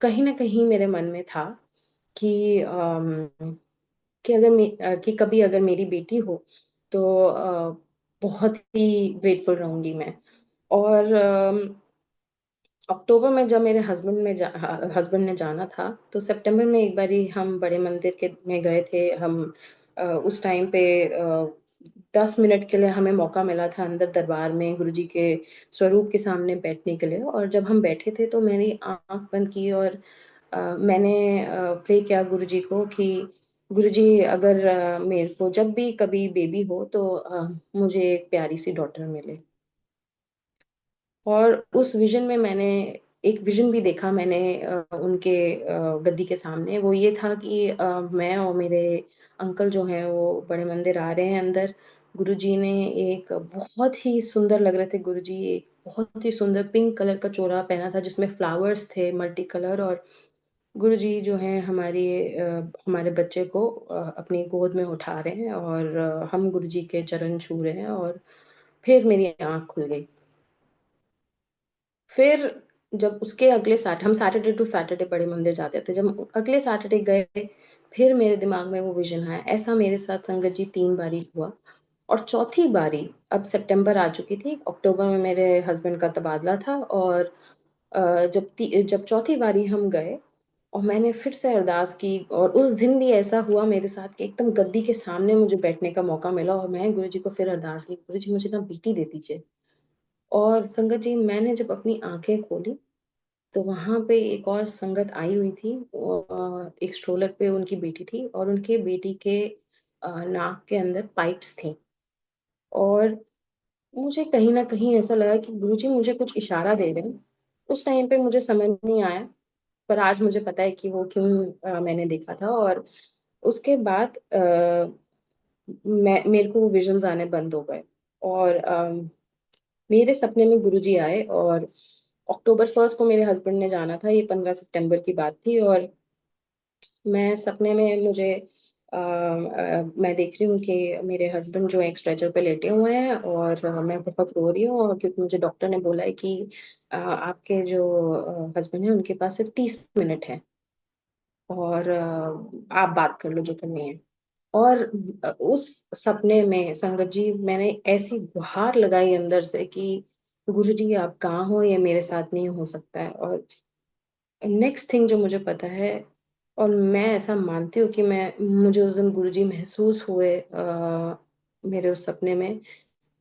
कहीं न कहीं मेरे मन में था कि कि कभी अगर मेरी बेटी हो, तो बहुत ही ग्रेटफुल रहूँगी मैं। और अक्टूबर में जब मेरे हस्बैंड ने जाना था, तो सितंबर में एक बारी हम बड़े मंदिर में गए थे। हम उस टाइम पे 10 मिनट के लिए हमें मौका मिला था अंदर दरबार में गुरुजी के स्वरूप के सामने बैठने के लिए। और जब हम बैठे थे तो मैंने आँख बंद की, और मैंने प्रे किया गुरुजी को कि गुरुजी, अगर मेरे को जब भी कभी बेबी हो तो मुझे एक प्यारी सी डॉटर मिले। और उस विजन में मैंने एक विजन भी देखा मैंने उनके गद्दी के सामने। वो ये था कि मैं और मेरे अंकल जो हैं वो बड़े मंदिर आ रहे हैं अंदर। गुरुजी ने एक बहुत ही सुंदर लग रहे थे गुरुजी, एक बहुत ही सुंदर पिंक कलर का चोला पहना था जिसमें फ्लावर्स थे मल्टी कलर। और गुरुजी जो हैं हमारे बच्चे को अपनी गोद में उठा रहे हैं और हम गुरुजी के चरण छू रहे हैं। और फिर मेरी आँख खुल गई। फिर जब उसके अगले सैट हम सैटरडे टू सैटरडे बड़े मंदिर जाते थे। जब अगले सैटरडे गए, फिर मेरे दिमाग में वो विज़न आया। ऐसा मेरे साथ संगत जी 3 बारी हुआ। और चौथी बारी, अब सितंबर आ चुकी थी, अक्टूबर में मेरे हस्बैंड का तबादला था। और जब चौथी बारी हम गए और मैंने फिर से अरदास की, और उस दिन भी ऐसा हुआ मेरे साथ कि एकदम गद्दी के सामने मुझे बैठने का मौका मिला और मैं गुरुजी को फिर अरदास की, गुरुजी मुझे ना बेटी दे दीजिए। और संगत जी, मैंने जब अपनी आँखें खोली तो वहाँ पे एक और संगत आई हुई थी। एक स्ट्रोलर पे उनकी बेटी थी और उनके बेटी के नाक के अंदर पाइप्स थी। और मुझे कहीं न कहीं ऐसा लगा कि गुरुजी मुझे कुछ इशारा दे रहे हैं। उस टाइम पे मुझे समझ नहीं आया, पर आज मुझे पता है कि वो क्यों मैंने देखा था। और उसके बाद मैं मेरे को वो विज़न्स आने बंद हो गए। और मेरे सपने में गुरुजी आए। और अक्टूबर 1 को मेरे हस्बैंड ने जाना था, ये 15 सितंबर की बात थी। और मैं सपने में मैं देख रही हूँ कि मेरे हस्बैंड जो है एक स्ट्रेचर पे लेटे हुए हैं और मैं बहुत रो रही हूँ। और क्योंकि मुझे डॉक्टर ने बोला है कि आपके जो हस्बैंड हैं उनके पास सिर्फ 30 मिनट है और आप बात कर लो जो करनी है। और उस सपने में संगत जी मैंने ऐसी गुहार लगाई अंदर से कि गुरुजी आप कहाँ हो, ये मेरे साथ नहीं हो सकता है। और नेक्स्ट थिंग जो मुझे पता है, और मैं ऐसा मानती हूँ कि मैं मुझे उस दिन गुरुजी महसूस हुए मेरे उस सपने में।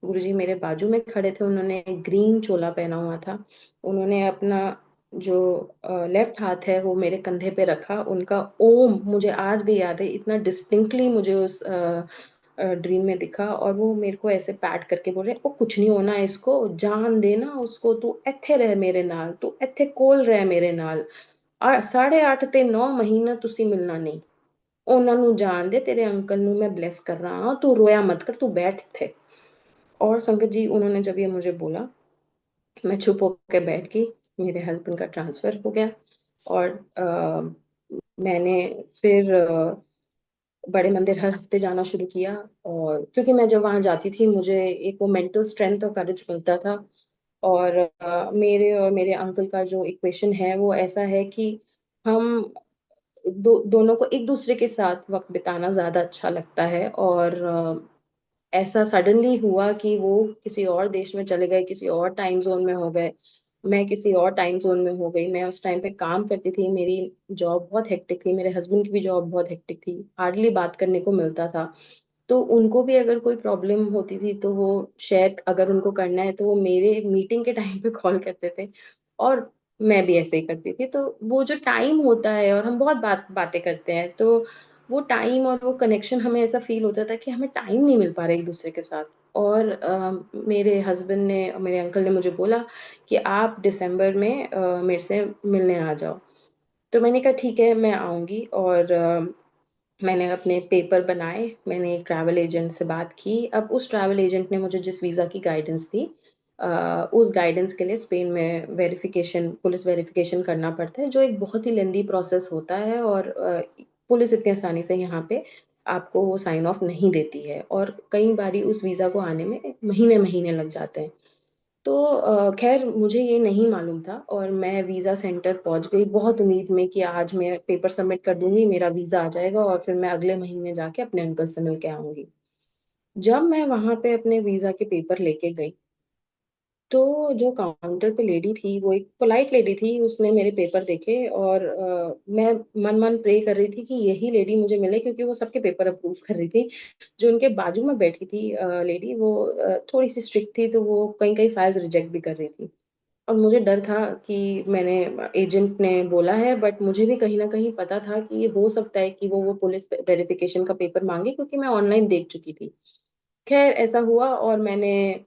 गुरुजी मेरे बाजू में खड़े थे, उन्होंने एक ग्रीन चोला पहना हुआ था। उन्होंने अपना जो लेफ्ट हाथ है वो मेरे कंधे पे रखा। उनका ओम मुझे आज भी याद है, इतना डिस्टिंक्टली मुझे उस ड्रीम में दिखा। और वो मेरे को ऐसे पैट करके बोल रहे, ओ कुछ नहीं होना इसको, जान देना उसको, तू ਇੱਥੇ ਰਹਿ ਮੇਰੇ ਨਾਲ, तू ਇੱਥੇ ਕੋਲ ਰਹਿ ਮੇਰੇ ਨਾਲ। 8.5 ਤੇ 9 ਮਹੀਨਾ ਤੁਸੀਂ ਮਿਲਣਾ ਨਹੀਂ। ਉਹਨਾਂ ਨੂੰ ਜਾਣ ਦੇ, तेरे अंकल ਨੂੰ मैं ब्लेस कर रहा हूँ, तू रोया मत कर, तू बैठ ਇੱਥੇ। और संगत जी उन्होंने जब ये मुझे बोला, मैं चुप होके बैठ गई। मेरे हस्बैंड का ट्रांसफ़र हो गया। और मैंने फिर बड़े मंदिर हर हफ्ते जाना शुरू किया। और क्योंकि मैं जब वहाँ जाती थी मुझे एक वो मेंटल स्ट्रेंथ और करेज मिलता था। और मेरे और मेरे अंकल का जो इक्वेशन है वो ऐसा है कि हम दोनों को एक दूसरे के साथ वक्त बिताना ज्यादा अच्छा लगता है। और ऐसा सडनली हुआ कि वो किसी और देश में चले गए, किसी और टाइम ज़ोन में हो गए, मैं किसी और टाइम ज़ोन में हो गई। मैं उस टाइम पे काम करती थी, मेरी जॉब बहुत हेक्टिक थी, मेरे हस्बैंड की भी जॉब बहुत हेक्टिक थी, हार्डली बात करने को मिलता था। तो उनको भी अगर कोई प्रॉब्लम होती थी तो वो शेयर अगर उनको करना है तो वो मेरे मीटिंग के टाइम पे कॉल करते थे। और मैं भी ऐसे ही करती थी। तो वो जो टाइम होता है और हम बहुत बातें करते हैं, तो वो टाइम और वो कनेक्शन हमें ऐसा फ़ील होता था कि हमें टाइम नहीं मिल पा रहा है एक-दूसरे के साथ। और मेरे हस्बैंड ने मेरे अंकल ने मुझे बोला कि आप दिसंबर में मेरे से मिलने आ जाओ। तो मैंने कहा ठीक है मैं आऊँगी। और मैंने अपने पेपर बनाए, मैंने एक ट्रैवल एजेंट से बात की। अब उस ट्रैवल एजेंट ने मुझे जिस वीज़ा की गाइडेंस दी, उस गाइडेंस के लिए स्पेन में पुलिस वेरिफ़िकेशन करना पड़ता है, जो एक बहुत ही लेंदी प्रोसेस होता है। और पुलिस इतनी आसानी से यहाँ पे आपको वो साइन ऑफ नहीं देती है और कई बारी उस वीज़ा को आने में महीने-महीने लग जाते हैं। तो ख़ैर मुझे ये नहीं मालूम था और मैं वीज़ा सेंटर पहुँच गई बहुत उम्मीद में कि आज मैं पेपर सबमिट कर दूँगी, मेरा वीज़ा आ जाएगा और फिर मैं अगले महीने जाके अपने अंकल से मिल के आऊँगी। जब मैं वहाँ पे अपने वीज़ा के पेपर लेके गई, तो जो काउंटर पे लेडी थी, वो एक पोलाइट लेडी थी, उसने मेरे पेपर देखे। और मैं मन-मन प्रे कर रही थी कि यही लेडी मुझे मिले क्योंकि वो सबके पेपर अप्रूव कर रही थी। जो उनके बाजू में बैठी थी लेडी, वो थोड़ी-सी स्ट्रिक्ट थी, तो वो कई-कई फाइल्स रिजेक्ट भी कर रही थी। और मुझे डर था कि मैंने एजेंट ने बोला है, बट मुझे भी कहीं ना कहीं पता था कि ये हो सकता है कि वो पुलिस वेरिफिकेशन का पेपर मांगे, क्योंकि मैं ऑनलाइन देख चुकी थी। खैर ऐसा हुआ, और मैंने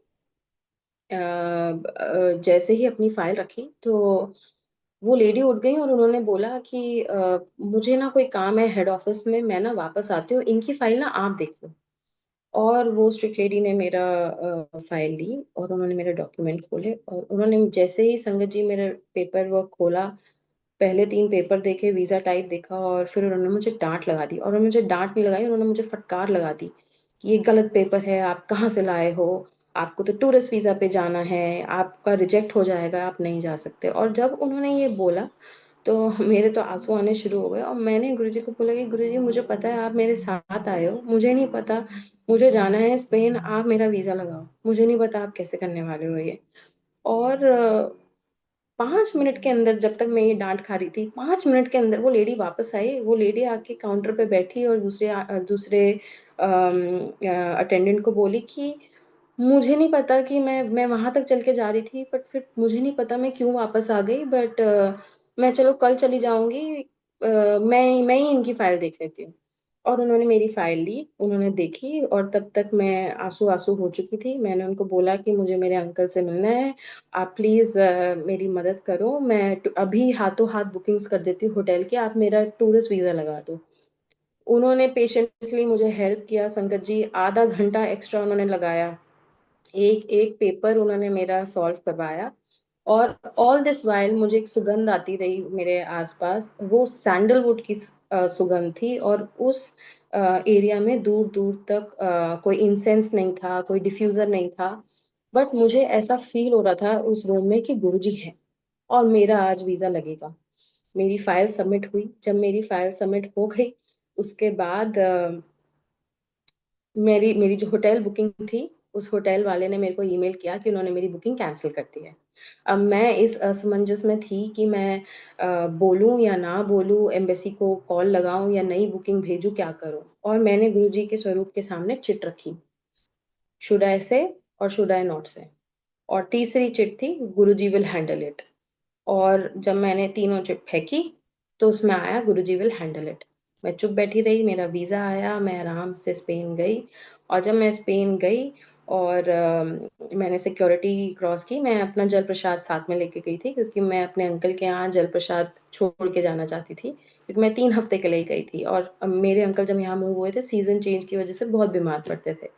जैसे ही अपनी फाइल रखी तो वो लेडी उठ गई और उन्होंने बोला कि मुझे ना कोई काम है हेड ऑफिस में, मैं ना वापस आती हूँ, इनकी फाइल ना आप देख लो। और वो स्ट्रिक्ट लेडी ने मेरा फाइल ली और उन्होंने मेरे डॉक्यूमेंट खोले, और उन्होंने जैसे ही संगत जी मेरे पेपर वर्क खोला, पहले 3 पेपर देखे, वीजा टाइप देखा, और फिर उन्होंने मुझे डांट लगा दी। और उन्होंने मुझे डांट नहीं लगाई, उन्होंने मुझे फटकार लगा दी कि ये गलत पेपर है, आप कहाँ से लाए हो, आपको तो टूरिस्ट वीजा पे जाना है, आपका रिजेक्ट हो जाएगा, आप नहीं जा सकते। और जब उन्होंने ये बोला तो मेरे तो आंसू आने शुरू हो गए, और मैंने गुरुजी को बोला कि गुरुजी मुझे पता है आप मेरे साथ आए हो, मुझे नहीं पता, मुझे जाना है स्पेन, आप मेरा वीजा लगाओ, मुझे नहीं पता आप कैसे करने वाले हो ये। और 5 मिनट के अंदर, जब तक मैं ये डांट खा रही थी, 5 मिनट के अंदर वो लेडी वापस आई। वो लेडी आके काउंटर पे बैठी और दूसरे अटेंडेंट को बोली कि मुझे नहीं पता कि मैं वहां तक चल के जा रही थी, बट फिर मुझे नहीं पता मैं क्यों वापस आ गई, बट मैं चलो कल चली जाऊंगी, मैं ही इनकी फाइल देख लेती हूँ। और उन्होंने मेरी फाइल ली, उन्होंने देखी, और तब तक मैं आंसू आंसू हो चुकी थी। मैंने उनको बोला कि मुझे मेरे अंकल से मिलना है, आप प्लीज मेरी मदद करो, मैं अभी हाथों हाथ बुकिंग्स कर देती हूँ होटल की, आप मेरा टूरिस्ट वीजा लगा दो। उन्होंने पेशेंटली मुझे हेल्प किया संगत जी, आधा घंटा एक्स्ट्रा उन्होंने लगाया, एक एक पेपर उन्होंने मेरा सॉल्व करवाया। और ऑल दिस वाइल मुझे एक सुगंध आती रही मेरे आसपास, वो सैंडलवुड की सुगंध थी, और उस एरिया में दूर दूर तक कोई इंसेंस नहीं था, कोई डिफ्यूजर नहीं था। बट मुझे ऐसा फील हो रहा था उस रूम में कि गुरुजी है, और मेरा आज वीजा लगेगा। मेरी फाइल सबमिट हुई। जब मेरी फाइल सबमिट हो गई, उसके बाद मेरी मेरी जो होटल बुकिंग थी, उस होटल वाले ने मेरे को ईमेल किया कि उन्होंने मेरी बुकिंग कैंसिल कर दी है। अब मैं इस असमंजस में थी कि मैं बोलूं या ना बोलूं, एम्बेसी को कॉल लगाऊं या नई बुकिंग भेजूं, क्या करूं। और मैंने गुरुजी के स्वरूप के सामने चिट रखी, शुड आई से और शुड आई नॉट से। और तीसरी चिट थी, गुरुजी विल हैंडल इट। और जब मैंने तीनों चिट फेंकी तो उसमें आया गुरुजी विल हैंडल इट। मैं चुप बैठी रही, मेरा वीजा आया, मैं आराम से स्पेन गई। और जब मैं स्पेन गई और मैंने सिक्योरिटी क्रॉस की, मैं अपना जल प्रसाद साथ में लेके गई थी, क्योंकि मैं अपने अंकल के यहाँ जल प्रसाद छोड़ के जाना चाहती थी, क्योंकि मैं 3 हफ्ते के लिए गई थी। और मेरे अंकल जब यहाँ मूव हुए थे, सीजन चेंज की वजह से बहुत बीमार पड़ते थे,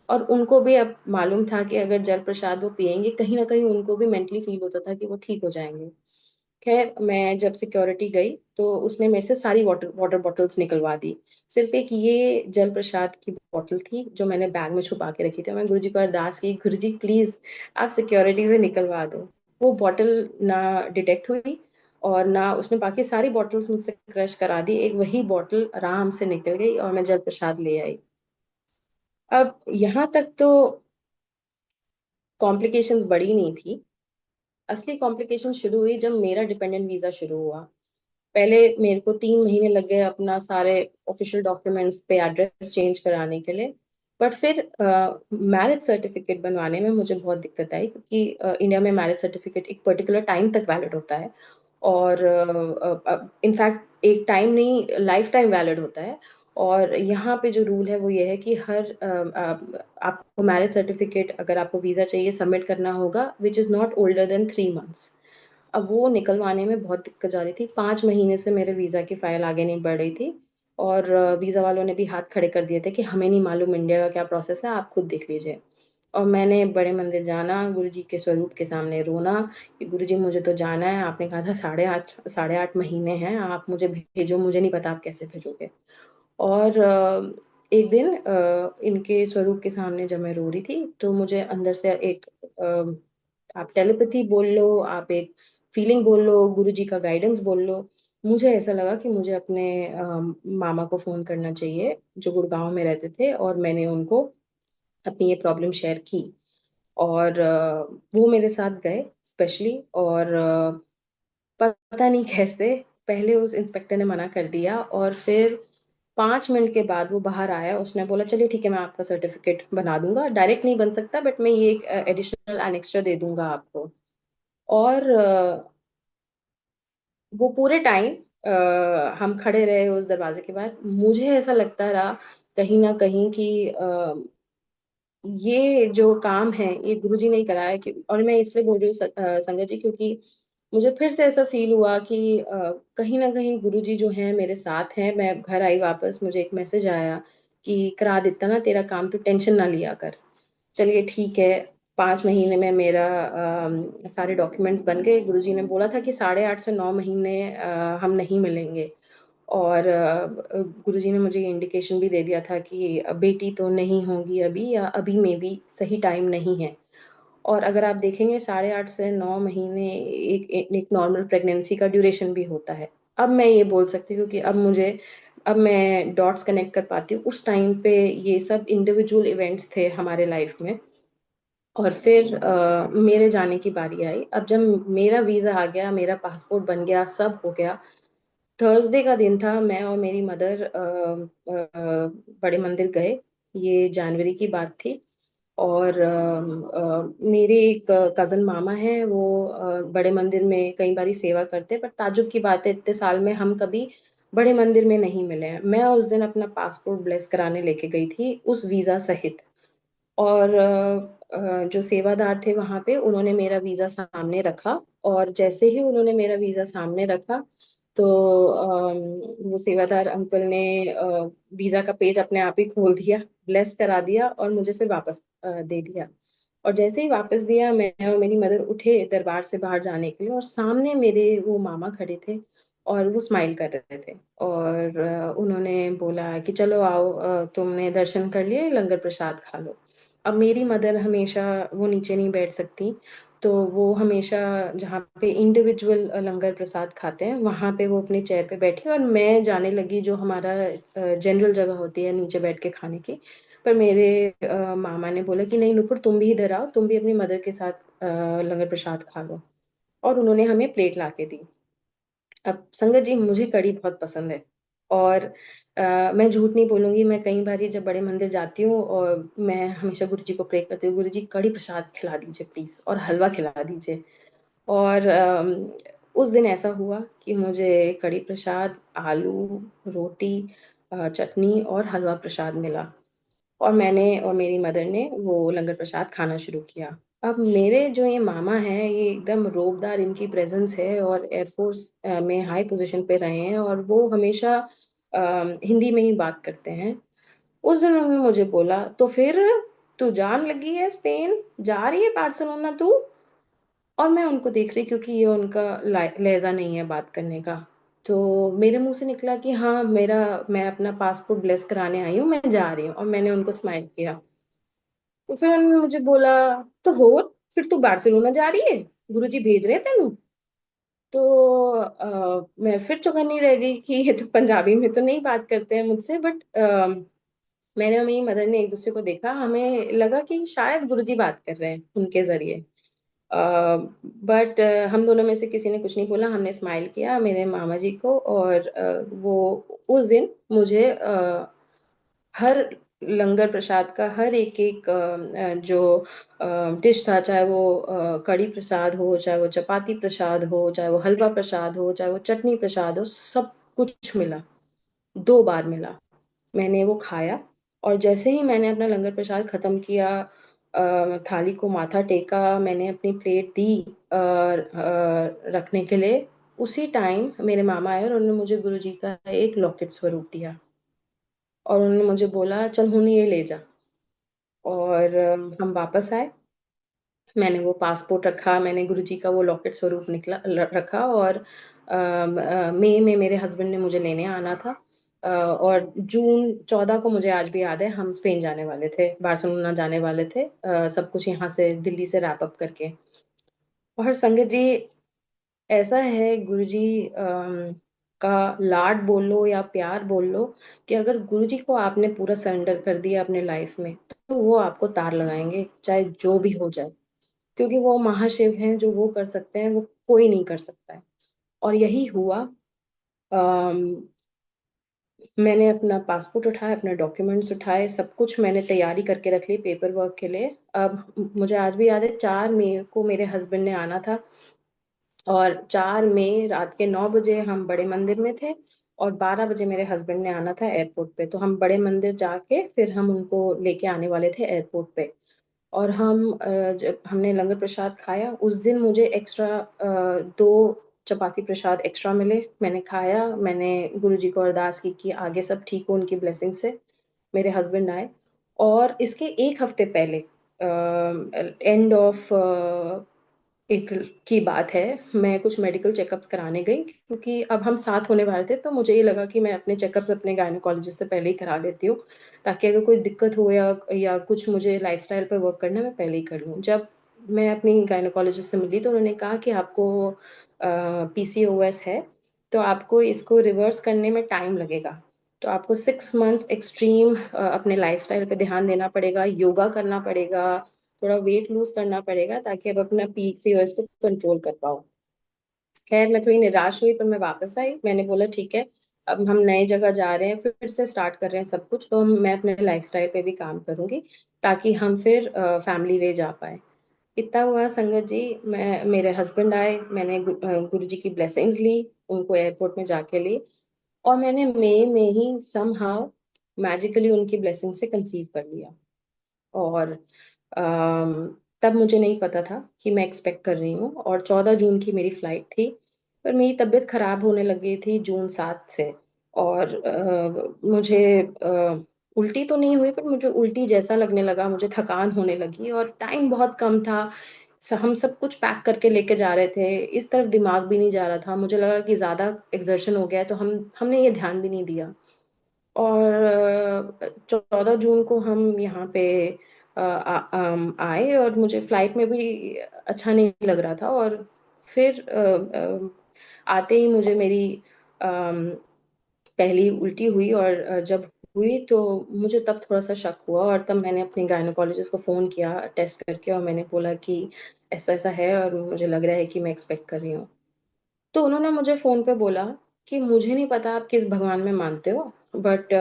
और उनको भी अब मालूम था कि अगर जल प्रसाद वो पियेंगे, कहीं ना कहीं उनको भी मेंटली फील होता था कि वो ठीक हो जाएंगे। खैर मैं जब सिक्योरिटी गई तो उसने मेरे से सारी वाटर वाटर बॉटल्स निकलवा दी। सिर्फ एक ये जल प्रसाद की बॉटल थी जो मैंने बैग में छुपा के रखी थी। मैं गुरुजी को अरदास की, गुरुजी प्लीज आप सिक्योरिटी से निकलवा दो। वो बॉटल ना डिटेक्ट हुई, और ना उसने बाकी सारी बॉटल्स मुझसे क्रश करा दी, एक वही बॉटल आराम से निकल गई और मैं जल प्रसाद ले आई। अब यहाँ तक तो कॉम्प्लिकेशंस बड़ी नहीं थी। असली कॉम्प्लिकेशन शुरू हुई जब मेरा डिपेंडेंट वीजा शुरू हुआ। पहले मेरे को 3 महीने लग गए अपना सारे ऑफिशियल डॉक्यूमेंट्स पे एड्रेस चेंज कराने के लिए। बट फिर मैरिज सर्टिफिकेट बनवाने में मुझे बहुत दिक्कत आई, क्योंकि इंडिया में मैरिज सर्टिफिकेट एक पर्टिकुलर टाइम तक वैलिड होता है, और इनफैक्ट एक टाइम नहीं, लाइफ टाइम वैलिड होता है। और यहाँ पे जो रूल है वो ये है कि आपको मैरिज सर्टिफिकेट, अगर आपको वीज़ा चाहिए, सबमिट करना होगा which is not older than 3 months. अब वो निकलवाने में बहुत दिक्कत जा रही थी, 5 महीने से मेरे वीज़ा की फाइल आगे नहीं बढ़ रही थी। और वीज़ा वालों ने भी हाथ खड़े कर दिए थे कि हमें नहीं मालूम इंडिया का क्या प्रोसेस है, आप खुद देख लीजिए। और मैंने बड़े मंदिर जाना, गुरुजी के स्वरूप के सामने रोना कि गुरुजी मुझे तो जाना है, आपने कहा था 8.5 महीने हैं, आप मुझे भेजो, मुझे नहीं पता आप कैसे भेजोगे। और एक दिन इनके स्वरूप के सामने जब मैं रो रही थी तो मुझे अंदर से एक आप टेलीपैथी बोल लो, आप एक फीलिंग बोल लो, गुरुजी का गाइडेंस बोल लो, मुझे ऐसा लगा कि मुझे अपने मामा को फोन करना चाहिए जो गुड़गांव में रहते थे, और मैंने उनको अपनी ये प्रॉब्लम शेयर की। और वो मेरे साथ गए स्पेशली, और पता नहीं कैसे पहले उस इंस्पेक्टर ने मना कर दिया, और फिर 5 मिनट के बाद वो बाहर आया, उसने बोला चलिए ठीक है, मैं आपका सर्टिफिकेट बना दूंगा, डायरेक्ट नहीं बन सकता बट मैं ये एक एडिशनल एनेक्स्ट्रा दे दूंगा आपको। और वो पूरे टाइम हम खड़े रहे उस दरवाजे के बाहर। मुझे ऐसा लगता रहा कहीं ना कहीं कि ये जो काम है ये गुरुजी ने ही कराया। कि और मैं इसलिए बोल रही हूँ संगत जी, क्योंकि मुझे फिर से ऐसा फील हुआ कि कहीं ना कहीं गुरुजी जो है मेरे साथ हैं। मैं घर आई वापस, मुझे एक मैसेज आया कि करा देता ना तेरा काम, तो टेंशन ना लिया कर। चलिए ठीक है। 5 महीने में मेरा सारे डॉक्यूमेंट्स बन गए। गुरुजी ने बोला था कि 8.5 से 9 महीने हम नहीं मिलेंगे। और गुरुजी ने मुझे ये इंडिकेशन भी दे दिया था कि बेटी तो नहीं होगी अभी, या अभी में भी सही टाइम नहीं है। और अगर आप देखेंगे 8.5 से 9 महीने एक नॉर्मल प्रेगनेंसी का ड्यूरेशन भी होता है। अब मैं ये बोल सकती हूँ कि अब मैं डॉट्स कनेक्ट कर पाती हूँ। उस टाइम पे ये सब इंडिविजुअल इवेंट्स थे हमारे लाइफ में। और फिर मेरे जाने की बारी आई। अब जब मेरा वीजा आ गया, मेरा पासपोर्ट बन गया, सब हो गया। थर्सडे का दिन था। मैं और मेरी मदर बड़े मंदिर गए। ये जनवरी की बात थी। और मेरे एक कजन मामा हैं, वो बड़े मंदिर में कई बारी सेवा करते हैं। पर ताज्जुब की बात है, इतने साल में हम कभी बड़े मंदिर में नहीं मिले हैं। मैं उस दिन अपना पासपोर्ट ब्लेस कराने लेके गई थी, उस वीजा सहित। और जो सेवादार थे वहां पे, उन्होंने मेरा वीजा सामने रखा। और जैसे ही उन्होंने मेरा वीजा सामने रखा, तो वो सेवादार अंकल ने वीजा का पेज अपने आप ही खोल दिया, ब्लेस करा दिया और मुझे फिर वापस दे दिया। और जैसे ही वापस दिया, मैं और मेरी मदर उठे दरबार से बाहर जाने के लिए, और सामने मेरे वो मामा खड़े थे और वो स्माइल कर रहे थे। और उन्होंने बोला कि चलो आओ, तुमने दर्शन कर लिए, लंगर प्रसाद खा लो। अब मेरी मदर हमेशा, वो नीचे नहीं बैठ सकती, तो वो हमेशा जहाँ पे इंडिविजुअल लंगर प्रसाद खाते हैं वहां पे वो अपनी चेयर पे बैठी, और मैं जाने लगी जो हमारा जनरल जगह होती है नीचे बैठ के खाने की। पर मेरे मामा ने बोला कि नहीं नुपुर, तुम भी इधर आओ, तुम भी अपनी मदर के साथ लंगर प्रसाद खा लो। और उन्होंने हमें प्लेट ला के दी। अब संगत जी, मुझे कढ़ी बहुत पसंद है। और मैं झूठ नहीं बोलूंगी, मैं कई बार जब बड़े मंदिर जाती हूँ और मैं हमेशा गुरु जी को प्रे करती हूँ, गुरु जी कढ़ी प्रसाद खिला दीजिए प्लीज, और हलवा खिला दीजिए। और उस दिन ऐसा हुआ कि मुझे कढ़ी प्रसाद, आलू, रोटी, चटनी और हलवा प्रसाद मिला। और मैंने और मेरी मदर ने वो लंगर प्रसाद खाना शुरू किया। अब मेरे जो ये मामा हैं, ये एकदम रोबदार इनकी प्रेजेंस है, और एयरफोर्स में हाई पोजीशन पे रहे हैं, और वो हमेशा हिंदी में ही बात करते हैं। उस दिन उन्होंने मुझे बोला, तो फिर तू जान लगी है स्पेन, जा रही है बार्सिलोना तू? और मैं उनको देख रही, क्योंकि ये उनका लहजा नहीं है बात करने का। तो मेरे मुंह से निकला कि हाँ, मैं अपना पासपोर्ट ब्लेस कराने आई हूँ, मैं जा रही हूँ। और मैंने उनको स्माइल किया। तो फिर उन्होंने मुझे बोला, तो हो, फिर तू बार्सिलोना जा रही है, गुरुजी भेज रहे हैं तेनू? तो मैं फिर चौकन्नी रह गई कि ये तो पंजाबी में तो नहीं बात करते हैं मुझसे। बट मैंने और मेरी मदर ने एक दूसरे को देखा, हमें लगा कि शायद गुरुजी बात कर रहे हैं उनके जरिए। बट हम दोनों में से किसी ने कुछ नहीं बोला। हमने स्माइल किया मेरे मामा जी को। और वो उस दिन मुझे हर लंगर प्रसाद का हर एक एक जो डिश था, चाहे वो कढ़ी प्रसाद हो, चाहे वो चपाती प्रसाद हो, चाहे वो हलवा प्रसाद हो, चाहे वो चटनी प्रसाद हो, सब कुछ मिला। 2 बार मिला। मैंने वो खाया। और जैसे ही मैंने अपना लंगर प्रसाद खत्म किया, थाली को माथा टेका, मैंने अपनी प्लेट दी रखने के लिए, उसी टाइम मेरे मामा आए और उन्होंने मुझे गुरुजी का एक लॉकेट स्वरूप दिया। और उन्होंने मुझे बोला, चल हुन ये ले जा। और हम वापस आए। मैंने वो पासपोर्ट रखा, मैंने गुरुजी का वो लॉकेट स्वरूप रखा। और मई में मेरे हस्बैंड ने मुझे लेने आना था। और जून 14 को, मुझे आज भी याद है, हम स्पेन जाने वाले थे, बार्सिलोना जाने वाले थे, सब कुछ यहाँ से दिल्ली से रैप अप करके। और संगत जी, ऐसा है गुरुजी का लाड बोल लो या प्यार बोल लो, कि अगर गुरुजी को आपने पूरा सरेंडर कर दिया अपने लाइफ में, तो वो आपको तार लगाएंगे चाहे जो भी हो जाए। क्योंकि वो महाशिव हैं, जो वो कर सकते हैं वो कोई नहीं कर सकता है। और यही हुआ। अम, मैंने अपना पासपोर्ट उठाया, अपने डॉक्यूमेंट्स उठाए, सब कुछ मैंने तैयारी करके रख ली पेपर वर्क के लिए। अब मुझे आज भी याद है, 4 मई को मेरे हस्बैंड ने आना था। और 4 मई रात के 9 बजे हम बड़े मंदिर में थे, और 12 बजे मेरे हस्बैंड ने आना था एयरपोर्ट पे। तो हम बड़े मंदिर जाके फिर हम उनको लेके आने वाले थे एयरपोर्ट पे। और जब हमने लंगर प्रसाद खाया उस दिन, मुझे एक्स्ट्रा 2 चपाती प्रसाद एक्स्ट्रा मिले, मैंने खाया। मैंने गुरु जी को अरदास की कि आगे सब ठीक हो उनकी ब्लेसिंग से। मेरे हस्बैंड आए, और इसके एक हफ्ते पहले, एंड ऑफ अप्रैल की बात है, मैं कुछ मेडिकल चेकअप्स कराने गई, क्योंकि अब हम साथ होने वाले थे। तो मुझे ये लगा कि मैं अपने चेकअप्स अपने गायनोकोलॉजिस्ट से पहले ही करा लेती हूँ, ताकि अगर कोई दिक्कत हो या कुछ मुझे लाइफस्टाइल पर वर्क करना है, मैं पहले ही कर लूँ। जब मैं अपनी गायनोकोलॉजिस्ट से मिली तो उन्होंने कहा कि आपको पीसीओएस है, तो आपको इसको रिवर्स करने में टाइम लगेगा। तो आपको 6 मंथ्स एक्सट्रीम अपने लाइफस्टाइल पे ध्यान देना पड़ेगा, योगा करना पड़ेगा, थोड़ा वेट लूज करना पड़ेगा, ताकि आप अपना पीसीओएस को कंट्रोल कर पाओ। खैर, मैं थोड़ी निराश हुई, पर मैं वापस आई। मैंने बोला ठीक है, अब हम नए जगह जा रहे हैं, फिर से स्टार्ट कर रहे हैं सब कुछ, तो मैं अपने लाइफस्टाइल पे भी काम करूंगी, ताकि हम फिर फैमिली वे जा पाए। इतना हुआ संगत जी, मैं मेरे हस्बैंड आए, मैंने गुरु जी की ब्लेसिंग्स ली, उनको एयरपोर्ट में जाके ली, और मैंने मई में ही समहाउ मैजिकली उनकी ब्लेसिंग से कंसीव कर लिया। और तब मुझे नहीं पता था कि मैं एक्सपेक्ट कर रही हूँ, और 14 जून की मेरी फ्लाइट थी। पर मेरी तबीयत खराब होने लगी थी जून 7 से। और मुझे उल्टी तो नहीं हुई, पर मुझे उल्टी जैसा लगने लगा, मुझे थकान होने लगी, और टाइम बहुत कम था। हम सब कुछ पैक करके लेके जा रहे थे, इस तरफ दिमाग भी नहीं जा रहा था। मुझे लगा कि ज़्यादा एक्सर्शन हो गया है, तो हमने ये ध्यान भी नहीं दिया। और 14 जून को हम यहाँ पे आए, और मुझे फ्लाइट में भी अच्छा नहीं लग रहा था। और फिर आते ही मुझे मेरी अम, पहली उल्टी हुई, और जब हुई तो मुझे तब थोड़ा सा शक हुआ, और तब मैंने अपने गायनोकोलॉजिस्ट को फ़ोन किया टेस्ट करके, और मैंने बोला कि ऐसा ऐसा है, और मुझे लग रहा है कि मैं एक्सपेक्ट कर रही हूँ। तो उन्होंने मुझे फ़ोन पे बोला कि मुझे नहीं पता आप किस भगवान में मानते हो, बट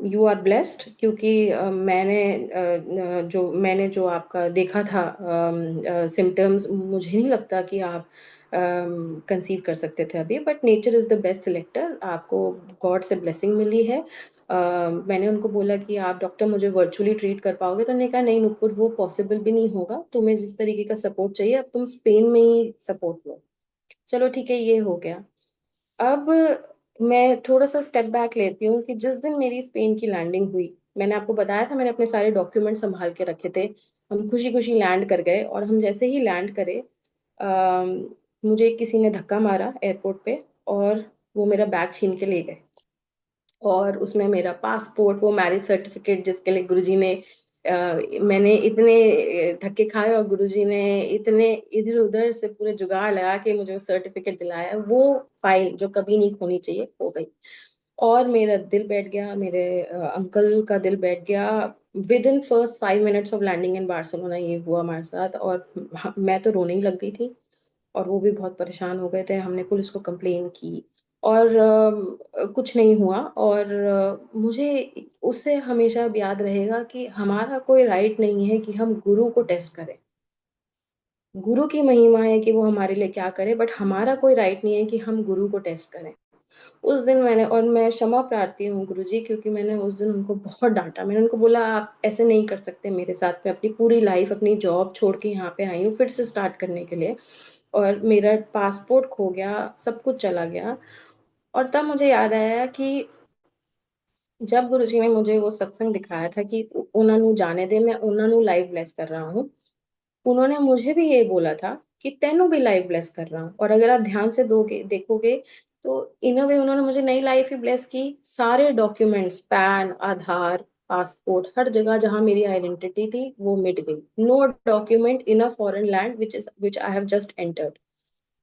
यू आर ब्लेस्ड, क्योंकि मैंने जो आपका देखा था सिम्टम्स, मुझे नहीं लगता कि आप कंसीव कर सकते थे अभी, but nature is the best selector, आपको गॉड से ब्लेसिंग मिली है। मैंने उनको बोला कि आप डॉक्टर मुझे वर्चुअली ट्रीट कर पाओगे, तो उन्होंने कहा नहीं नुपुर, वो पॉसिबल भी नहीं होगा, तुम्हें जिस तरीके का सपोर्ट चाहिए अब तुम स्पेन में ही सपोर्ट लो। चलो ठीक है, ये हो गया। अब मैं थोड़ा-सा स्टेप बैक लेती हूँ कि जिस दिन मेरी स्पेन की लैंडिंग हुई, मैंने आपको बताया था मैंने अपने सारे डॉक्यूमेंट सँभाल के रखे थे। हम खुशी-खुशी लैंड कर गए, और हम जैसे ही लैंड करे, मुझे किसी ने धक्का मारा एयरपोर्ट पे, और वो मेरा बैग छीन के ले गए। और उसमें मेरा पासपोर्ट, वो मैरिज सर्टिफ़िकेट जिसके लिए गुरुजी ने मैंने इतने धक्के खाए, और गुरुजी ने इतने इधर-उधर से पूरे जुगाड़ लगा के मुझे वो सर्टिफ़िकेट दिलाया, वो फ़ाइल जो कभी नहीं खोनी चाहिए, खो गई। और मेरा दिल बैठ गया, मेरे अंकल का दिल बैठ गया। Within first 5 minutes of landing in Barcelona ये हुआ हमारे साथ, और मैं तो रोने ही लग गई थी। और वो भी बहुत परेशान हो गए थे। हमने पुलिस को कंप्लेन की, और कुछ नहीं हुआ। और मुझे उससे हमेशा अब याद रहेगा कि हमारा कोई राइट नहीं है कि हम गुरु को टेस्ट करें। गुरु की महिमा है कि वो हमारे लिए क्या करे, बट हमारा कोई राइट नहीं है कि हम गुरु को टेस्ट करें। उस दिन मैं क्षमा प्रार्थी हूँ गुरुजी, क्योंकि मैंने उस दिन उनको बहुत डाँटा। मैंने उनको बोला आप ऐसे नहीं कर सकते मेरे साथ, मैं अपनी पूरी लाइफ़, अपनी जॉब छोड़ के यहाँ पे आई हूँ फिर से स्टार्ट करने के लिए, और मेरा पासपोर्ट खो गया, सब कुछ चला गया। और तब मुझे याद आया कि जब गुरुजी ने मुझे वो सत्संग दिखाया था कि उ उन्हां नू जाने दे, मैं उन्हां नू लाइव ब्लेस कर रहा हूँ। उन्होंने मुझे भी ये बोला था कि तेनू भी लाइफ ब्लेस कर रहा हूँ। और अगर आप ध्यान से दोगे देखोगे, तो इन अ वे उन्होंने मुझे नई लाइफ ही ब्लेस की। सारे डॉक्यूमेंट्स, पैन, आधार, पासपोर्ट, हर जगह जहाँ मेरी आइडेंटिटी थी वो मिट गई। No document in a foreign land which I have just entered.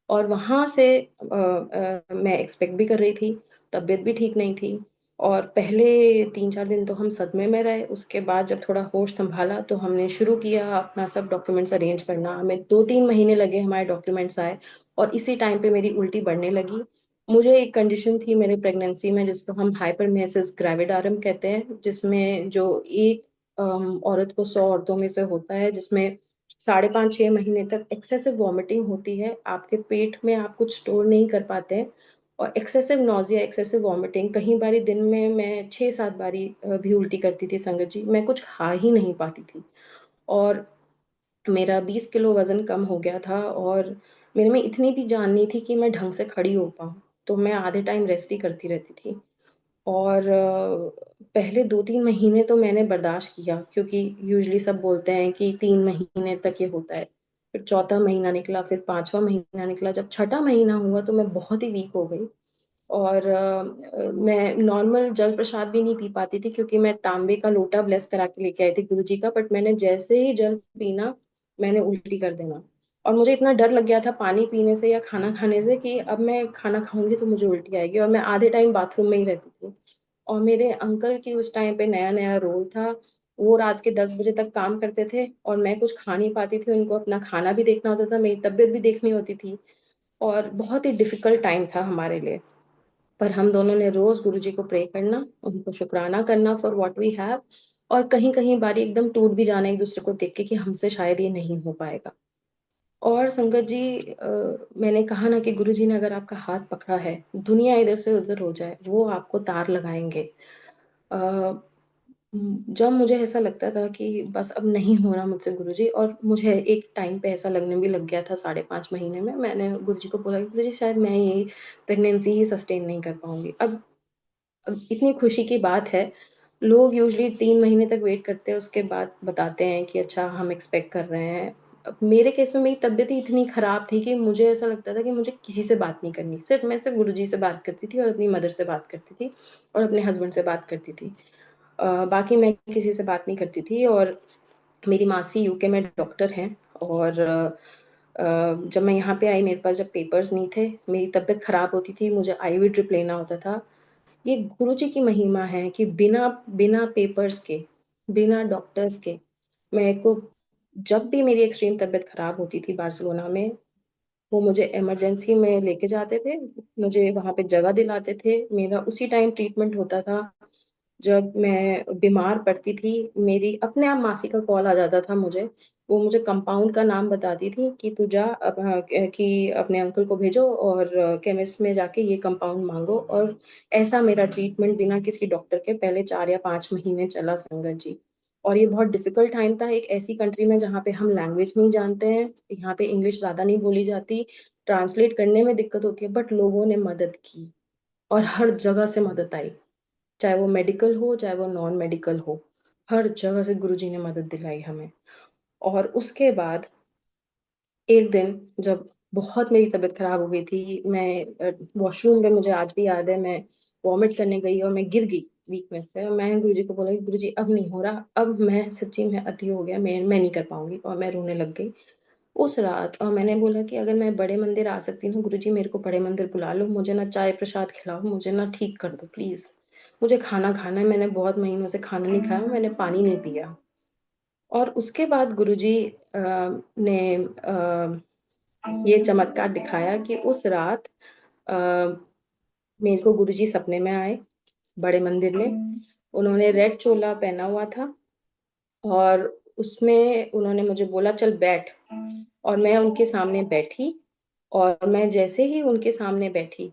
और वहाँ से मैं एक्सपेक्ट भी कर रही थी, तबीयत भी ठीक नहीं थी। और पहले 3-4 दिन तो हम सदमे में रहे, उसके बाद जब थोड़ा होश सँभाला तो हमने शुरू किया अपना सब डॉक्यूमेंट्स अरेंज करना। हमें 2-3 महीने लगे, हमारे डॉक्यूमेंट्स आए, और इसी टाइम पे मेरी उल्टी बढ़ने लगी। मुझे एक कंडीशन थी मेरी प्रेगनेंसी में, जिसको हम हाइपरमेसिस ग्रेविडारम कहते हैं, जिसमें जो एक औरत को 100 औरतों में से होता है, जिसमें 5.5 6 महीने तक एक्सेसिव वॉमिटिंग होती है, आपके पेट में आप कुछ स्टोर नहीं कर पाते हैं, और एक्सेसिव नोजिया, एक्सेसिव वॉमिटिंग, कहीं बारी दिन में मैं 6 7 बारी भी उल्टी करती थी संगत जी, मैं कुछ खा ही नहीं पाती थी। और मेरा 20 किलो वजन कम हो गया था, और मेरे में इतनी भी जान नहीं थी कि मैं ढंग से खड़ी हो पाऊँ, तो मैं आधे टाइम रेस्ट ही करती रहती थी। और पहले 2 3 महीने तो मैंने बर्दाश्त किया, क्योंकि यूजुअली सब बोलते हैं कि 3 महीने तक ये होता है। फिर चौथा महीना निकला, फिर पांचवा महीना निकला, जब छठा महीना हुआ तो मैं बहुत ही वीक हो गई। और मैं नॉर्मल जल प्रसाद भी नहीं पी पाती थी, क्योंकि मैं तांबे का लोटा ब्लेस करा के लेके आई थी गुरु जी का, बट मैंने जैसे ही जल पीना, मैंने उल्टी कर देना। और मुझे इतना डर लग गया था पानी पीने से या खाना खाने से, कि अब मैं खाना खाऊंगी तो मुझे उल्टी आएगी, और मैं आधे टाइम बाथरूम में ही रहती थी। और मेरे अंकल की उस टाइम पे नया नया रोल था, वो रात के 10 बजे तक काम करते थे, और मैं कुछ खा नहीं पाती थी, उनको अपना खाना भी देखना होता था, मेरी तबीयत भी देखनी होती थी। और बहुत ही डिफिकल्ट टाइम था हमारे लिए। पर हम दोनों ने रोज गुरुजी को प्रे करना, उनको शुक्राना करना फॉर व्हाट वी हैव। और कहीं कहीं बारी एकदम टूट भी जाना एक दूसरे को देख के, कि हमसे शायद ये नहीं हो पाएगा। और संगत जी, मैंने कहा ना कि गुरुजी ने अगर आपका हाथ पकड़ा है, दुनिया इधर से उधर हो जाए, वो आपको तार लगाएंगे। अ, जब मुझे ऐसा लगता था कि बस अब नहीं हो रहा मुझसे गुरुजी, और मुझे एक टाइम पे ऐसा लगने भी लग गया था 5.5 महीने में, मैंने गुरुजी को बोला कि गुरुजी शायद मैं ये प्रेगनेंसी ही सस्टेन नहीं कर पाऊंगी। अब इतनी खुशी की बात है, लोग यूजुअली 3 महीने तक वेट करते हैं, उसके बाद बताते हैं कि अच्छा हम एक्सपेक्ट कर रहे हैं। अब मेरे केस में मेरी तबीयत ही इतनी खराब थी कि मुझे ऐसा लगता था कि मुझे किसी से बात नहीं करनी, मैं सिर्फ गुरुजी से बात करती थी, और अपनी मदर से बात करती थी, और अपने हस्बैंड से बात करती थी। बाकी मैं किसी से बात नहीं करती थी। और मेरी मासी यूके में डॉक्टर हैं। और जब मैं यहाँ पे आई, मेरे पास जब पेपर्स नहीं थे, मेरी तबीयत खराब होती थी, मुझे आईवी ड्रिप लेना होता था। ये गुरुजी की महिमा है कि बिना बिना पेपर्स के, बिना डॉक्टर्स के, मेरे को जब भी मेरी एक्सट्रीम तबीयत खराब होती थी बार्सिलोना में, वो मुझे इमरजेंसी में लेके जाते थे, मुझे वहां पे जगह दिलाते थे, मेरा उसी टाइम ट्रीटमेंट होता था। जब मैं बीमार पड़ती थी, मेरी अपने आप मासी का कॉल आ जाता था मुझे, वो मुझे कंपाउंड का नाम बताती थी कि तू जा कि अपने अंकल को भेजो, और केमिस्ट में जाके ये कंपाउंड मांगो। और ऐसा मेरा ट्रीटमेंट बिना किसी डॉक्टर के पहले 4 या 5 महीने चला संगत जी। और ये बहुत डिफिकल्ट टाइम था, एक ऐसी कंट्री में जहाँ पे हम लैंग्वेज नहीं जानते हैं, यहाँ पे इंग्लिश ज्यादा नहीं बोली जाती, ट्रांसलेट करने में दिक्कत होती है, बट लोगों ने मदद की, और हर जगह से मदद आई, चाहे वो मेडिकल हो चाहे वो नॉन मेडिकल हो, हर जगह से गुरुजी ने मदद दिलाई हमें। और उसके बाद एक दिन, जब बहुत मेरी तबीयत खराब हो गई थी, मैं वॉशरूम में, मुझे आज भी याद है, मैं वॉमिट करने गई और मैं गिर गई वीकनेस से, और मैं गुरुजी को बोला कि गुरुजी अब नहीं हो रहा, अब मैं सच्ची में अति हो गया, मैं नहीं कर पाऊंगी, और मैं रोने लग गई उस रात। और मैंने बोला कि अगर मैं बड़े मंदिर आ सकती हूँ गुरुजी, मेरे को बड़े मंदिर बुला लो, मुझे ना चाय प्रसाद खिलाओ, मुझे ना ठीक कर दो प्लीज, मुझे खाना खाना है, मैंने बहुत महीनों से खाना नहीं खाया, मैंने पानी नहीं पिया। और उसके बाद गुरुजी ने ये चमत्कार दिखाया कि उस रात अ, मेरे को गुरुजी सपने में आए, बड़े मंदिर में। उन्होंने रेड चोला पहना हुआ था, और उसमें उन्होंने मुझे बोला चल बैठ। और मैं उनके सामने बैठी, और मैं जैसे ही उनके सामने बैठी,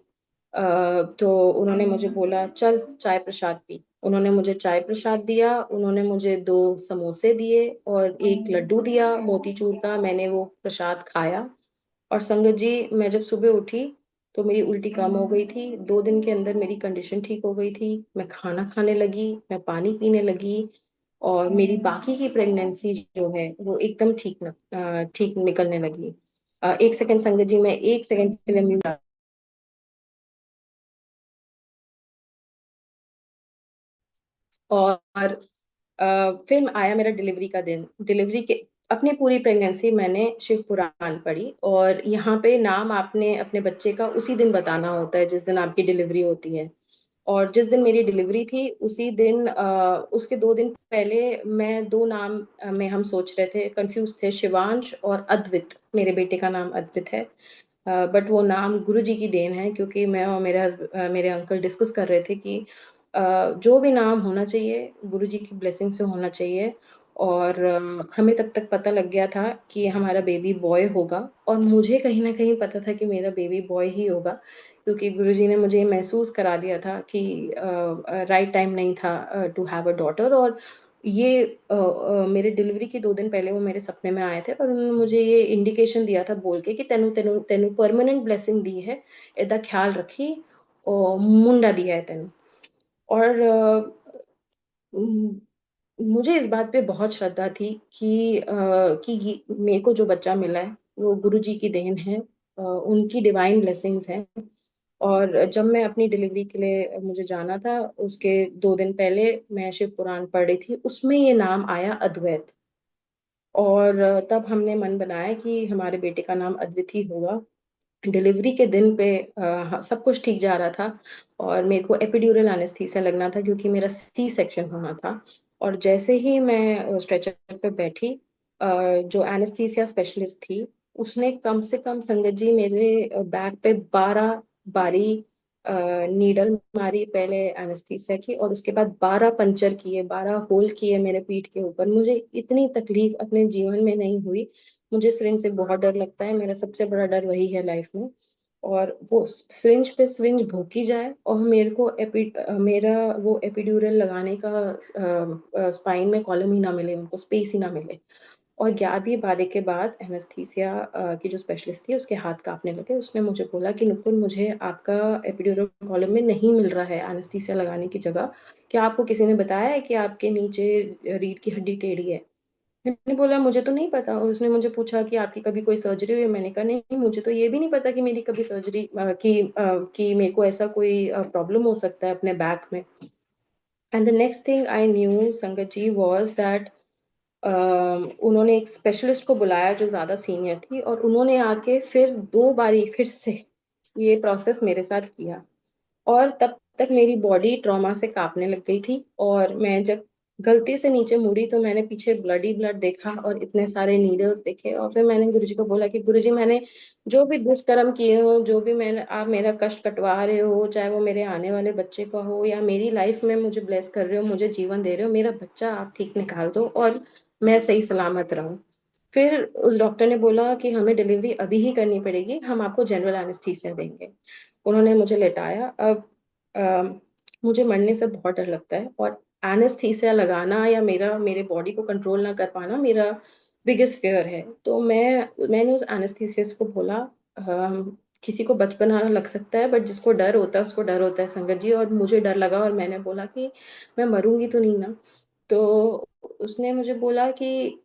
तो उन्होंने मुझे बोला चल चाय प्रसाद पी। उन्होंने मुझे चाय प्रसाद दिया, उन्होंने मुझे 2 समोसे दिए और एक लड्डू दिया मोतीचूर का, मैंने वो प्रसाद खाया। और संगत जी, मैं जब सुबह उठी तो मेरी उल्टी कम हो गई थी, 2 दिन के अंदर मेरी कंडीशन ठीक हो गई थी, मैं खाना खाने लगी, मैं पानी पीने लगी, और मेरी बाकी की प्रेगनेंसी जो है वो एकदम ठीक निकलने लगी। 1 सेकंड संगत जी, मैं 1 सेकंड के लिए म्यूट। और फिर आया मेरा डिलीवरी का दिन। डिलीवरी के अपनी पूरी प्रेगनेंसी मैंने शिव पुराण पढ़ी, और यहाँ पे नाम आपने अपने बच्चे का उसी दिन बताना होता है जिस दिन आपकी डिलीवरी होती है। और जिस दिन मेरी डिलीवरी थी उसी दिन, उसके 2 दिन पहले, मैं 2 नाम में हम सोच रहे थे, कंफ्यूज थे, शिवांश और अद्वित, मेरे बेटे का नाम अद्वित है। बट वो नाम गुरु जी की देन है, क्योंकि मैं और मेरे अंकल डिस्कस कर रहे थे कि जो भी नाम होना चाहिए गुरु जी की ब्लेसिंग से होना चाहिए। और हमें तब तक पता लग गया था कि हमारा बेबी बॉय होगा, और मुझे कहीं ना कहीं पता था कि मेरा बेबी बॉय ही होगा, क्योंकि गुरुजी ने मुझे ये महसूस करा दिया था कि राइट टाइम नहीं था टू हैव अ डॉटर। और ये मेरे डिलीवरी के 2 दिन पहले वो मेरे सपने में आए थे, और उन्होंने मुझे ये इंडिकेशन दिया था बोल के कि तेनू तेनू तेनू परमानेंट ब्लेसिंग दी है, एदा ख्याल रखी, और मुंडा दिया है तेनू। और मुझे इस बात पे बहुत श्रद्धा थी कि मेरे को जो बच्चा मिला है वो गुरुजी की देन है, उनकी डिवाइन ब्लेसिंग्स हैं। और जब मैं अपनी डिलीवरी के लिए मुझे जाना था, उसके 2 दिन पहले मैं शिव पुराण पढ़ रही थी, उसमें ये नाम आया अद्वैत। और तब हमने मन बनाया कि हमारे बेटे का नाम अद्वित ही होगा। डिलीवरी के दिन पे सब कुछ ठीक जा रहा था, और मेरे को एपिड्यूरल एनेस्थीसिया लगना था क्योंकि मेरा सी सेक्शन होना था। और जैसे ही मैं स्ट्रेचर पे बैठी, जो एनेस्थीसिया स्पेशलिस्ट थी, उसने कम से कम संगत जी मेरे बैक पे 12 बारी नीडल मारी पहले एनेस्थीसिया की, और उसके बाद 12 पंचर किए, 12 होल किए मेरे पीठ के ऊपर। मुझे इतनी तकलीफ अपने जीवन में नहीं हुई। मुझे सिरिंज से बहुत डर लगता है, मेरा सबसे बड़ा डर वही है लाइफ में। और वो सिरिंज पे सिरिंज भोंकी जाए और मेरे को मेरा वो एपिड्यूरल लगाने का स्पाइन में कॉलम ही ना मिले, उनको स्पेस ही ना मिले। और 11वीं बारी के बाद एनेस्थीसिया की जो स्पेशलिस्ट थी, उसके हाथ कांपने लगे। उसने मुझे बोला कि नुपुर, मुझे आपका एपिड्यूरल कॉलम में नहीं मिल रहा है एनेस्थीसिया लगाने की जगह। क्या आपको किसी ने बताया है कि आपके नीचे रीढ़ की हड्डी टेढ़ी है? मैंने बोला मुझे तो नहीं पता। उसने मुझे पूछा कि आपकी कभी कोई सर्जरी हुई है? मैंने कहा नहीं, मुझे तो ये भी नहीं पता कि मेरी कभी सर्जरी कि मेरे को ऐसा कोई प्रॉब्लम हो सकता है अपने बैक में। And the next thing I knew संगत जी वाज दैट उन्होंने एक स्पेशलिस्ट को बुलाया जो ज्यादा सीनियर थी, और उन्होंने आके फिर 2 बारी फिर से ये प्रोसेस मेरे साथ किया। और तब तक मेरी बॉडी ट्रॉमा से कांपने लग गई थी, और मैं जब गलती से नीचे मुड़ी तो मैंने पीछे ब्लड ही ब्लड देखा और इतने सारे नीडल्स देखे। और फिर मैंने गुरुजी को बोला कि गुरुजी, मैंने जो भी दुष्कर्म किए हो, जो भी मैंने, आप मेरा कष्ट कटवा रहे हो, चाहे वो मेरे आने वाले बच्चे का हो या मेरी लाइफ में मुझे ब्लेस कर रहे हो, मुझे जीवन दे रहे हो, मेरा बच्चा आप ठीक निकाल दो और मैं सही सलामत रहूं। फिर उस डॉक्टर ने बोला कि हमें डिलीवरी अभी ही करनी पड़ेगी, हम आपको जनरल एनेस्थीसिया देंगे। उन्होंने मुझे लेटाया। अब मुझे मरने से बहुत डर लगता है, और एनेस्थीसिया लगाना या मेरे बॉडी को कंट्रोल ना कर पाना मेरा बिगेस्ट फेयर है। तो मैंने उस एनेस्थीसिस्ट को बोला, किसी को बचपना लग सकता है, बट जिसको डर होता है उसको डर होता है संगत जी। और मुझे डर लगा, और मैंने बोला कि मैं मरूंगी तो नहीं ना? तो उसने मुझे बोला कि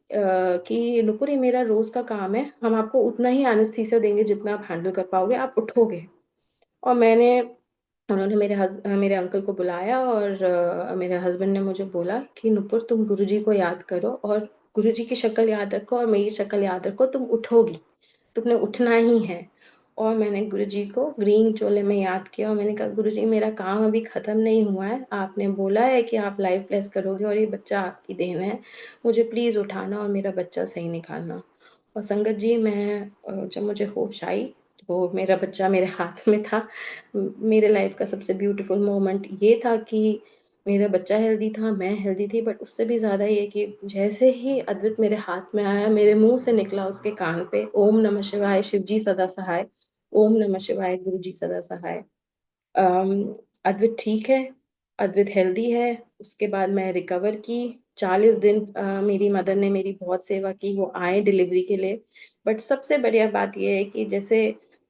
नुपुर, ये मेरा रोज का काम है, हम आपको उतना ही एनेस्थीसिया देंगे जितना आप हैंडल कर पाओगे, आप उठोगे। और उन्होंने मेरे अंकल को बुलाया, और मेरे हस्बैंड ने मुझे बोला कि नुपुर, तुम गुरुजी को याद करो, और गुरुजी की शक्ल याद रखो और मेरी शक्ल याद रखो, तुम उठोगी, तुमने उठना ही है। और मैंने गुरुजी को ग्रीन चोले में याद किया, और मैंने कहा गुरुजी, मेरा काम अभी खत्म नहीं हुआ है, आपने बोला है कि आप लाइफ ब्लेस करोगे, और ये बच्चा आपकी देन है, मुझे प्लीज उठाना और मेरा बच्चा सही निकालना। और संगत जी, मैं जब मुझे होश आई तो मेरा बच्चा मेरे हाथ में था। मेरे लाइफ का सबसे ब्यूटीफुल मोमेंट ये था कि मेरा बच्चा हेल्दी था, मैं हेल्दी थी, बट उससे भी ज्यादा ये कि जैसे ही अद्वित मेरे हाथ में आया, मेरे मुंह से निकला उसके कान पे, ओम नमः शिवाय, शिव जी सदा सहाय, ओम नमः शिवाय, गुरु जी सदा सहाय। अम, अद्वित ठीक है, अद्वित हेल्दी है। उसके बाद मैं रिकवर की। 40 दिन मेरी मदर ने मेरी बहुत सेवा की, वो आए डिलीवरी के लिए। बट सबसे बढ़िया बात यह है कि जैसे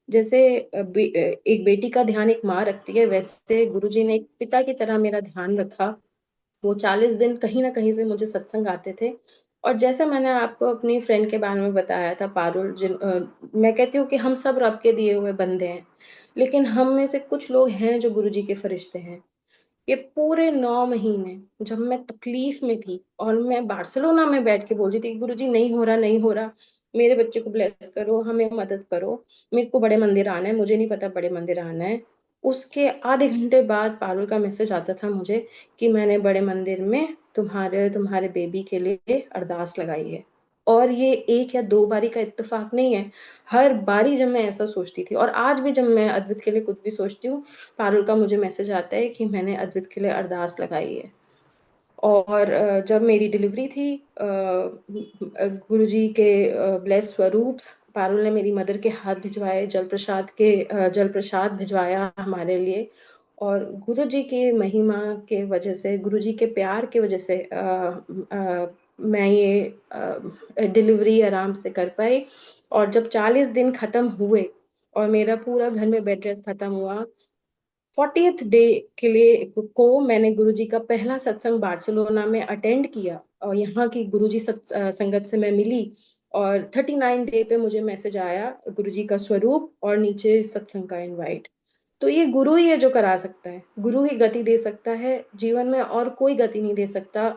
जैसे एक बेटी का ध्यान एक माँ रखती है, वैसे गुरुजी ने एक पिता की तरह मेरा ध्यान रखा। वो 40 दिन कहीं ना कहीं से मुझे सत्संग आते थे। और जैसे मैंने आपको अपनी फ्रेंड के बारे में बताया था, पारुल, मैं कहती हूँ कि हम सब रब के दिए हुए बंदे हैं, लेकिन हम में से कुछ लोग हैं जो गुरुजी के फरिश्ते हैं। ये पूरे 9 महीने जब मैं तकलीफ में थी, और मैं बार्सिलोना में बैठ के बोल रही थी, गुरुजी नहीं हो रहा, नहीं हो रहा, मेरे बच्चे को ब्लेस करो, हमें मदद करो, मेरे को बड़े मंदिर आना है, मुझे नहीं पता बड़े मंदिर आना है। उसके आधे घंटे बाद पारुल का मैसेज आता था मुझे कि मैंने बड़े मंदिर में तुम्हारे तुम्हारे बेबी के लिए अरदास लगाई है। और ये 1 या 2 बारी का इत्तेफाक नहीं है। हर बारी जब मैं ऐसा सोचती थी, और आज भी जब मैं अद्वित के लिए कुछ भी सोचती हूँ, पारुल का मुझे मैसेज आता है कि मैंने अद्वित के लिए अरदास लगाई है। और जब मेरी डिलीवरी थी, गुरुजी के ब्लेस स्वरूप्स पारुल ने मेरी मदर के हाथ भिजवाए, जल प्रसाद भिजवाया हमारे लिए। और गुरुजी की महिमा के वजह से, गुरुजी के प्यार की वजह से मैं ये डिलीवरी आराम से कर पाई। और जब 40 दिन खत्म हुए और मेरा पूरा घर में बेड रेस्ट खत्म हुआ, 40th डे के लिए को मैंने गुरुजी का पहला सत्संग बार्सिलोना में अटेंड किया, और यहाँ की गुरुजी संगत से मैं मिली। और 39 डे पे मुझे मैसेज आया गुरुजी का स्वरूप और नीचे सत्संग का इनवाइट। तो ये गुरु ही है जो करा सकता है, गुरु ही गति दे सकता है जीवन में, और कोई गति नहीं दे सकता।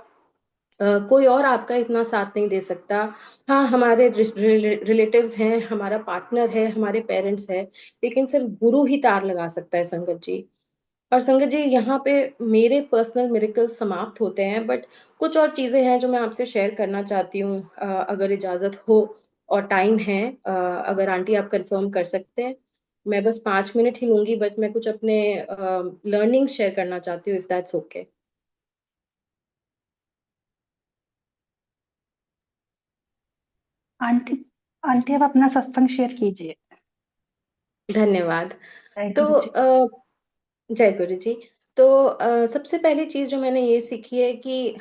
कोई और आपका इतना साथ नहीं दे सकता। हाँ, हमारे रिलेटिव्स हैं, हमारा पार्टनर है, हमारे पेरेंट्स है, लेकिन सिर्फ गुरु ही तार लगा सकता है संगत जी। और संगत जी, यहाँ पे मेरे पर्सनल मिरेकल समाप्त होते हैं, बट कुछ और चीजें हैं जो मैं आपसे शेयर करना चाहती हूँ, अगर इजाजत हो और टाइम है। अगर आंटी आप कंफर्म कर सकते हैं, मैं बस 5 मिनट ही लूंगी, बट मैं कुछ अपने लर्निंग शेयर करना चाहती हूँ, if that's okay. Aunty, aunty आप अपना सत्संग शेयर कीजिए। धन्यवाद। जय तो गुरु जी। जय गुरु जी। तो सबसे पहली चीज जो मैंने ये सीखी है कि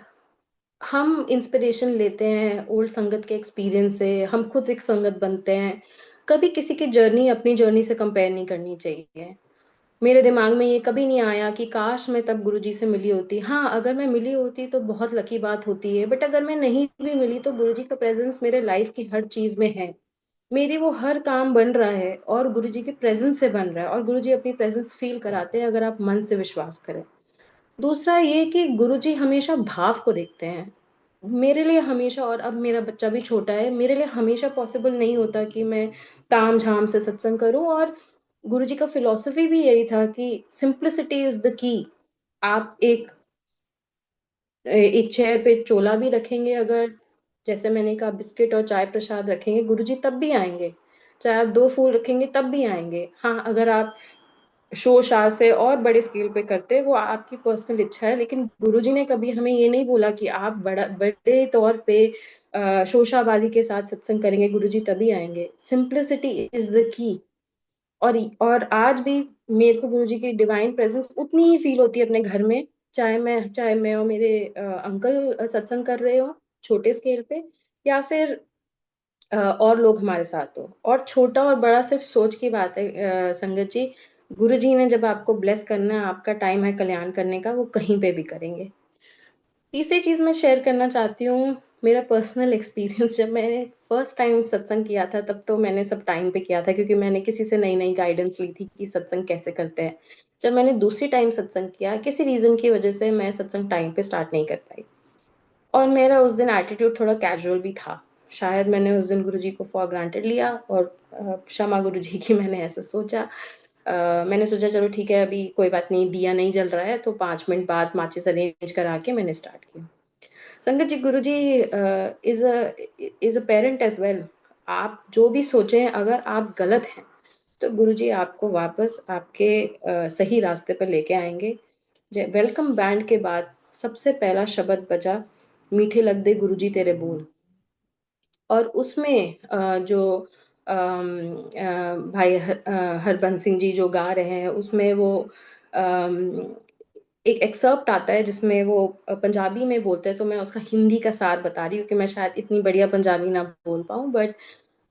हम इंस्पिरेशन लेते हैं ओल्ड संगत के एक्सपीरियंस से, हम खुद एक संगत बनते हैं। कभी किसी की जर्नी अपनी जर्नी से कंपेयर नहीं करनी चाहिए। मेरे दिमाग में ये कभी नहीं आया कि काश मैं तब गुरुजी से मिली होती। हाँ, अगर मैं मिली होती तो बहुत लकी बात होती है, बट अगर मैं नहीं भी मिली तो गुरुजी का प्रेजेंस मेरे लाइफ की हर चीज में है। मेरी वो हर काम बन रहा है और गुरुजी के प्रेजेंस से बन रहा है, और गुरुजी अपनी प्रेजेंस फील कराते हैं अगर आप मन से विश्वास करें। दूसरा ये कि गुरुजी हमेशा भाव को देखते हैं। मेरे लिए हमेशा, और अब मेरा बच्चा भी छोटा है, मेरे लिए हमेशा पॉसिबल नहीं होता कि मैं ताम झाम से सत्संग करूं। और गुरुजी का फिलॉसफी भी यही था कि सिंप्लिसिटी इज द की। आप एक चेयर पे चोला भी रखेंगे, अगर जैसे मैंने कहा बिस्किट और चाय प्रसाद रखेंगे, गुरुजी तब भी आएंगे। चाहे आप 2 फूल रखेंगे तब भी आएंगे। हाँ, अगर आप शोर शाह से और बड़े स्केल पे करते हैं, वो आपकी पर्सनल इच्छा है, लेकिन गुरुजी ने कभी हमें ये नहीं बोला कि आप बड़े तौर पे शोशाबाजी के साथ सत्संग करेंगे, गुरुजी तभी आएंगे। Simplicity is the key. और आज भी मेरे को गुरुजी की डिवाइन प्रेजेंस उतनी ही फील होती है अपने घर में, चाहे मैं और मेरे अंकल सत्संग कर रहे हो छोटे स्केल पे, या फिर और लोग हमारे साथ हो। और छोटा और बड़ा सिर्फ सोच की बात है। संगत जी, गुरु जी ने जब आपको ब्लेस करना है, आपका टाइम है कल्याण करने का, वो कहीं पे भी करेंगे। तीसरी चीज मैं शेयर करना चाहती हूँ, मेरा पर्सनल एक्सपीरियंस। जब मैंने फर्स्ट टाइम सत्संग किया था तब तो मैंने सब टाइम पे किया था, क्योंकि मैंने किसी से नई नई गाइडेंस ली थी कि सत्संग कैसे करते हैं। जब मैंने दूसरी टाइम सत्संग किया, किसी रीजन की वजह से मैं सत्संग टाइम पे स्टार्ट नहीं कर पाई, और मेरा उस दिन एटीट्यूड थोड़ा कैजुअल भी था। शायद मैंने उस दिन गुरुजी को फॉर ग्रांटेड लिया, और क्षमा गुरुजी की, मैंने ऐसा सोचा। मैंने सोचा चलो ठीक है, अभी कोई बात नहीं, दिया नहीं जल रहा है, तो 5 मिनट बाद माचिस अरेंज करा के मैंने स्टार्ट किया। Sangat ji, Guruji is a parent as well. आप जो भी सोचें, अगर आप गलत हैं तो गुरुजी आपको वापस आपके सही रास्ते पर लेके आएंगे। वेलकम बैंड के बाद सबसे पहला शब्द बजा, मीठे लग दे गुरुजी तेरे बोल। और उसमें जो भाई हरबंस सिंह जी जो गा रहे हैं, उसमें वो अम, एक एक्सर्प्ट आता है जिसमें वो पंजाबी में बोलते हैं, तो मैं उसका हिंदी का सार बता रही हूँ कि मैं शायद इतनी बढ़िया पंजाबी ना बोल पाऊँ, बट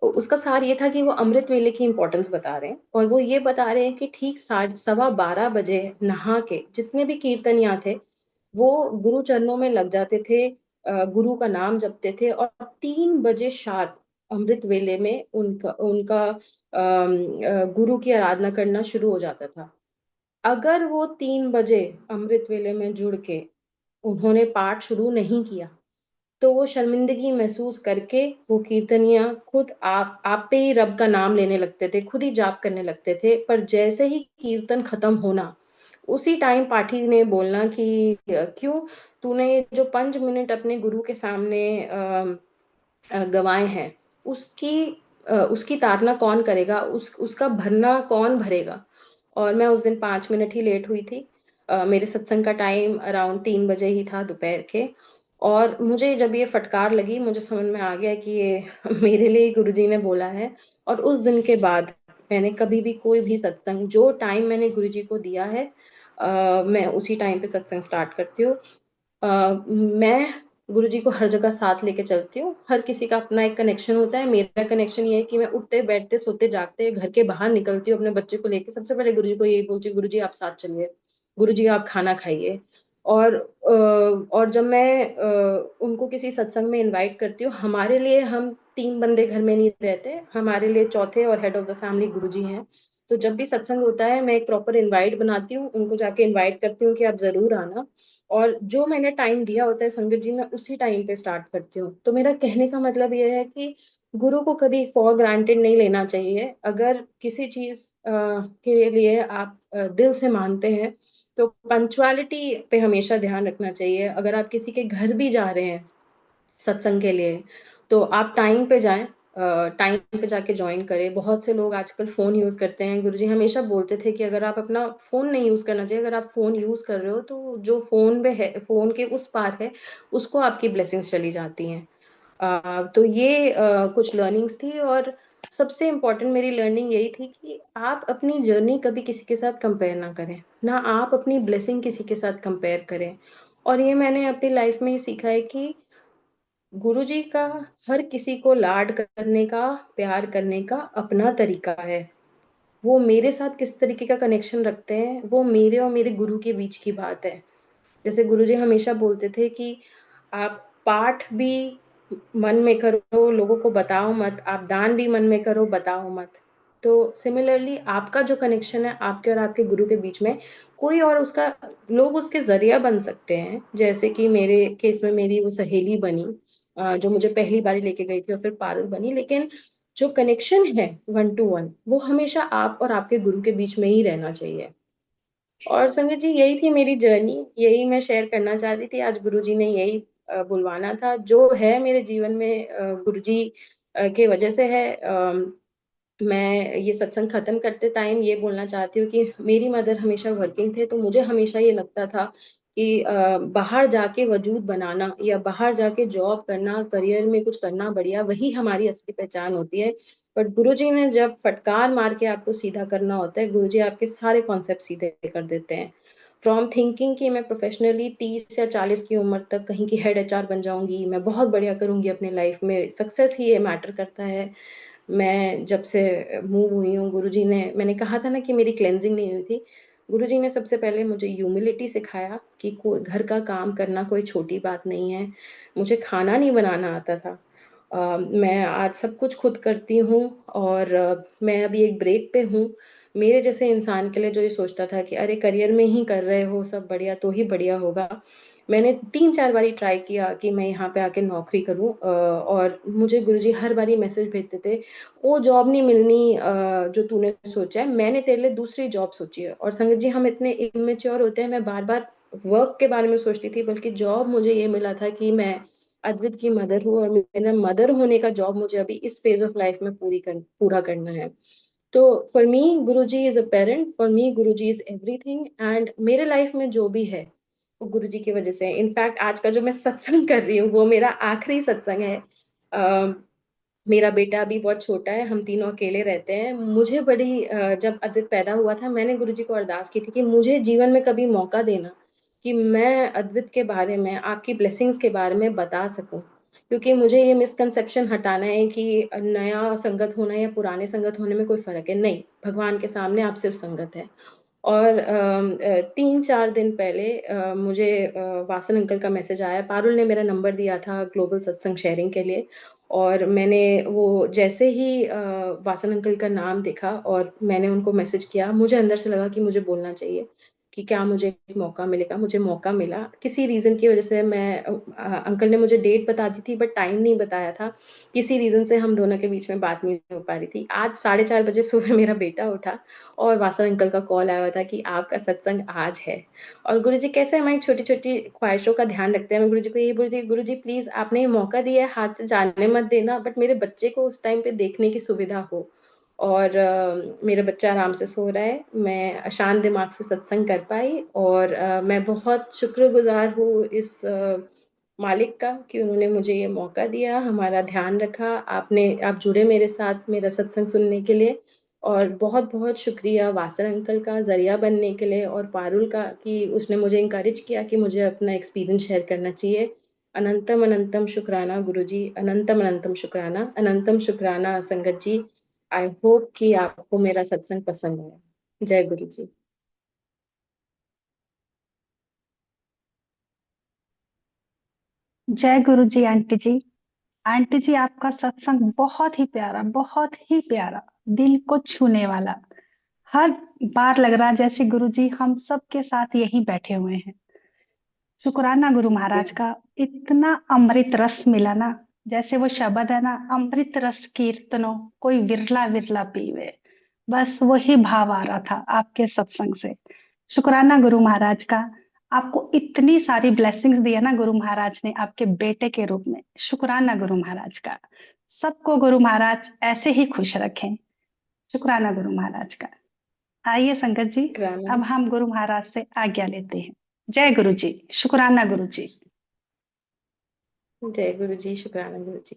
उसका सार ये था कि वो अमृत वेले की इंपॉर्टेंस बता रहे हैं, और वो ये बता रहे हैं कि ठीक 12:15 बजे नहा के जितने भी कीर्तनिया थे, वो गुरु चरणों में लग जाते थे, गुरु का नाम जपते थे, और 3 बजे शार्प अमृत वेले में उनका उनका गुरु की आराधना करना शुरू हो जाता था। अगर वो 3 बजे अमृत वेले में जुड़ के उन्होंने पाठ शुरू नहीं किया, तो वो शर्मिंदगी महसूस करके वो कीर्तनिया खुद आप पे ही रब का नाम लेने लगते थे, खुद ही जाप करने लगते थे। पर जैसे ही कीर्तन खत्म होना, उसी टाइम पाठी ने बोलना कि क्यों तूने ये जो 5 मिनट अपने गुरु के सामने गंवाए हैं, उसकी उसकी ताड़ना कौन करेगा, उसका भरना कौन भरेगा। और मैं उस दिन 5 मिनट ही लेट हुई थी। मेरे सत्संग का टाइम अराउंड 3 बजे ही था दोपहर के। और मुझे जब ये फटकार लगी, मुझे समझ में आ गया कि ये मेरे लिए ही गुरुजी ने बोला है। और उस दिन के बाद मैंने कभी भी कोई भी सत्संग, जो टाइम मैंने गुरुजी को दिया है, मैं उसी टाइम पे सत्संग स्टार्ट करती हूँ। मैं गुरुजी को हर जगह साथ लेके चलती हूँ। हर किसी का अपना एक कनेक्शन होता है। मेरा कनेक्शन ये है कि मैं उठते बैठते सोते जागते घर के बाहर निकलती हूँ अपने बच्चे को लेके, सबसे पहले गुरुजी को यही बोलती हूँ, गुरुजी आप साथ चलिए, गुरुजी आप खाना खाइए। और जब मैं उनको किसी सत्संग में इनवाइट करती हूँ, हमारे लिए हम 3 बंदे घर में नहीं रहते, हमारे लिए चौथे और हेड ऑफ द फैमिली गुरुजी हैं। तो जब भी सत्संग होता है, मैं एक प्रॉपर इनवाइट बनाती हूँ, उनको जाके इनवाइट करती हूँ कि आप जरूर आना। और जो मैंने टाइम दिया होता है संगत जी, मैं उसी टाइम पे स्टार्ट करती हूँ। तो मेरा कहने का मतलब ये है कि गुरु को कभी फॉर ग्रांटेड नहीं लेना चाहिए। अगर किसी चीज के लिए आप दिल से मानते हैं, तो पंक्चुअलिटी पे हमेशा ध्यान रखना चाहिए। अगर आप किसी के घर भी जा रहे हैं सत्संग के लिए, तो आप टाइम पे जाएं, टाइम पे जाके ज्वाइन करें। बहुत से लोग आजकल फोन यूज करते हैं। गुरुजी हमेशा बोलते थे कि अगर आप अपना फोन नहीं यूज करना चाहिए, अगर आप फोन यूज कर रहे हो तो जो फोन पे है, फोन के उस पार है, उसको आपकी ब्लेसिंग्स चली जाती हैं। तो ये कुछ लर्निंग्स थी। और सबसे इम्पोर्टेंट मेरी लर्निंग यही थी कि आप अपनी जर्नी कभी किसी के साथ कंपेयर ना करें, ना आप अपनी ब्लेसिंग किसी के साथ कंपेयर करें। और ये मैंने अपनी लाइफ में ही सीखा है कि गुरुजी का हर किसी को लाड करने का, प्यार करने का अपना तरीका है। वो मेरे साथ किस तरीके का कनेक्शन रखते हैं, वो मेरे और मेरे गुरु के बीच की बात है। जैसे गुरुजी हमेशा बोलते थे कि आप पाठ भी मन में करो, लोगों को बताओ मत, आप दान भी मन में करो, बताओ मत। तो सिमिलरली आपका जो कनेक्शन है आपके और आपके गुरु के बीच में, कोई और उसका, लोग उसके जरिया बन सकते हैं। जैसे कि मेरे केस में मेरी वो सहेली बनी, जो मुझे पहली बारी लेके गई थी, और फिर पारुल बनी। लेकिन जो कनेक्शन है 1 to 1, वो हमेशा आप और आपके गुरु के बीच में ही रहना चाहिए। और संगत जी, यही थी मेरी जर्नी, यही मैं शेयर करना चाहती थी। आज गुरुजी ने यही बुलवाना था, जो है मेरे जीवन में गुरुजी के वजह से है। मैं ये सत्संग खत्म करते टाइम ये बोलना चाहती हूँ कि मेरी मदर हमेशा वर्किंग थे, तो मुझे हमेशा ये लगता था कि बाहर जाके वजूद बनाना या बाहर जाके जॉब करना, करियर में कुछ करना बढ़िया, वही हमारी असली पहचान होती है। बट गुरुजी ने जब फटकार मार के आपको सीधा करना होता है, गुरुजी आपके सारे कॉन्सेप्ट सीधे कर देते हैं। फ्रॉम थिंकिंग कि मैं प्रोफेशनली 30 या 40 की उम्र तक कहीं की हेड एचआर बन जाऊंगी, मैं बहुत बढ़िया करूंगी अपने लाइफ में, सक्सेस ही ये मैटर करता है। मैं जब से मूव हुई हूँ, गुरुजी ने, मैंने कहा था ना कि मेरी क्लेंजिंग नहीं हुई थी, गुरुजी ने सबसे पहले मुझे ह्यूमिलिटी सिखाया कि कोई घर का काम करना कोई छोटी बात नहीं है। मुझे खाना नहीं बनाना आता था, मैं आज सब कुछ खुद करती हूँ। और मैं अभी एक ब्रेक पे हूँ। मेरे जैसे इंसान के लिए जो ये सोचता था कि अरे करियर में ही कर रहे हो सब बढ़िया, तो ही बढ़िया होगा, मैंने 3 4 बारी ट्राई किया कि मैं यहाँ पे आके नौकरी करूँ। और मुझे गुरुजी हर बारी मैसेज भेजते थे, वो जॉब नहीं मिलनी जो तूने सोचा है, मैंने तेरे लिए दूसरी जॉब सोची है। और संगत जी, हम इतने इमेच्योर होते हैं, मैं बार बार वर्क के बारे में सोचती थी, बल्कि जॉब मुझे ये मिला था कि मैं अद्वित की मदर हूँ, और मेरा मदर होने का जॉब मुझे अभी इस फेज ऑफ लाइफ में पूरा करना है। तो for me Guruji is a parent, for me Guruji is everything. And मेरे लाइफ में जो भी है वो गुरुजी की वजह से है। इनफैक्ट आज का जो मैं सत्संग कर रही हूँ वो मेरा आखिरी सत्संग है। मेरा बेटा अभी बहुत छोटा है, हम तीनों अकेले रहते हैं। मुझे बड़ी जब अद्वित पैदा हुआ था, मैंने गुरुजी को अरदास की थी कि मुझे जीवन में कभी मौका देना कि मैं अद्वित के बारे में, आपकी ब्लेसिंग्स के बारे में बता सकूं। क्योंकि मुझे ये मिसकंसेप्शन हटाना है कि नया संगत होना या पुराने संगत होने में कोई फर्क है नहीं, भगवान के सामने आप सिर्फ संगत है। और 3 4 दिन पहले मुझे वासन अंकल का मैसेज आया, पारुल ने मेरा नंबर दिया था ग्लोबल सत्संग शेयरिंग के लिए। और मैंने वो जैसे ही वासन अंकल का नाम देखा और मैंने उनको मैसेज किया, मुझे अंदर से लगा कि मुझे बोलना चाहिए कि क्या मुझे एक मौका मिलेगा। मुझे मौका मिला किसी रीज़न की वजह से। मैं अंकल ने मुझे डेट बता दी थी बट टाइम नहीं बताया था। किसी रीज़न से हम दोनों के बीच में बात नहीं हो पा रही थी। आज 4:30 बजे सुबह मेरा बेटा उठा और वासन अंकल का कॉल आया हुआ था कि आपका सत्संग आज है। और गुरुजी कैसे हमारी छोटी-छोटी ख्वाहिशों का ध्यान रखते हैं। मैं गुरुजी को यही बोली थी, गुरुजी प्लीज़ आपने ये मौका दिया है, हाथ से जाने मत देना, बट मेरे बच्चे को उस टाइम पे देखने की सुविधा हो। और मेरा बच्चा आराम से सो रहा है। मैं शांत दिमाग से सत्संग कर पाई और मैं बहुत शुक्रगुज़ार हूँ इस मालिक का कि उन्होंने मुझे ये मौका दिया, हमारा ध्यान रखा। आप जुड़े मेरे साथ मेरा सत्संग सुनने के लिए और बहुत-बहुत शुक्रिया वासर अंकल का ज़रिया बनने के लिए और पारुल का कि उसने मुझे एनकरेज किया कि मुझे अपना एक्सपीरियंस शेयर करना चाहिए। अनंतम अनंतम शुक्राना गुरुजी, अनंतम अनंतम शुक्राना, अनंतम शुक्राना संगत जी। आई होप कि आपको मेरा सत्संग पसंद आया। जय गुरु जी। जय गुरु जी आंटी जी। आंटी जी आपका सत्संग बहुत ही प्यारा, दिल को छूने वाला। हर बार लग रहा जैसे गुरु जी हम सब के साथ यहीं बैठे हुए हैं। शुक्राना गुरु महाराज शुक्रिया। का। इतना अमृत रस मिला ना, जैसे वो शब्द है ना, अमृत रस कीर्तनो कोई विरला विरला पीवे। बस वही भाव आ रहा था आपके सत्संग से। शुक्राना गुरु महाराज का। आपको इतनी सारी ब्लेसिंग्स दिया ना गुरु महाराज ने आपके बेटे के रूप में। शुक्राना गुरु महाराज का। सबको गुरु महाराज ऐसे ही खुश रखें। शुक्राना गुरु महाराज का। आइए संगत जी, शुक्राना। अब हम गुरु महाराज से आज्ञा लेते हैं। जय गुरु जी। शुक्राना गुरु जी। जय गुरु जी, शुक्राना गुरु जी।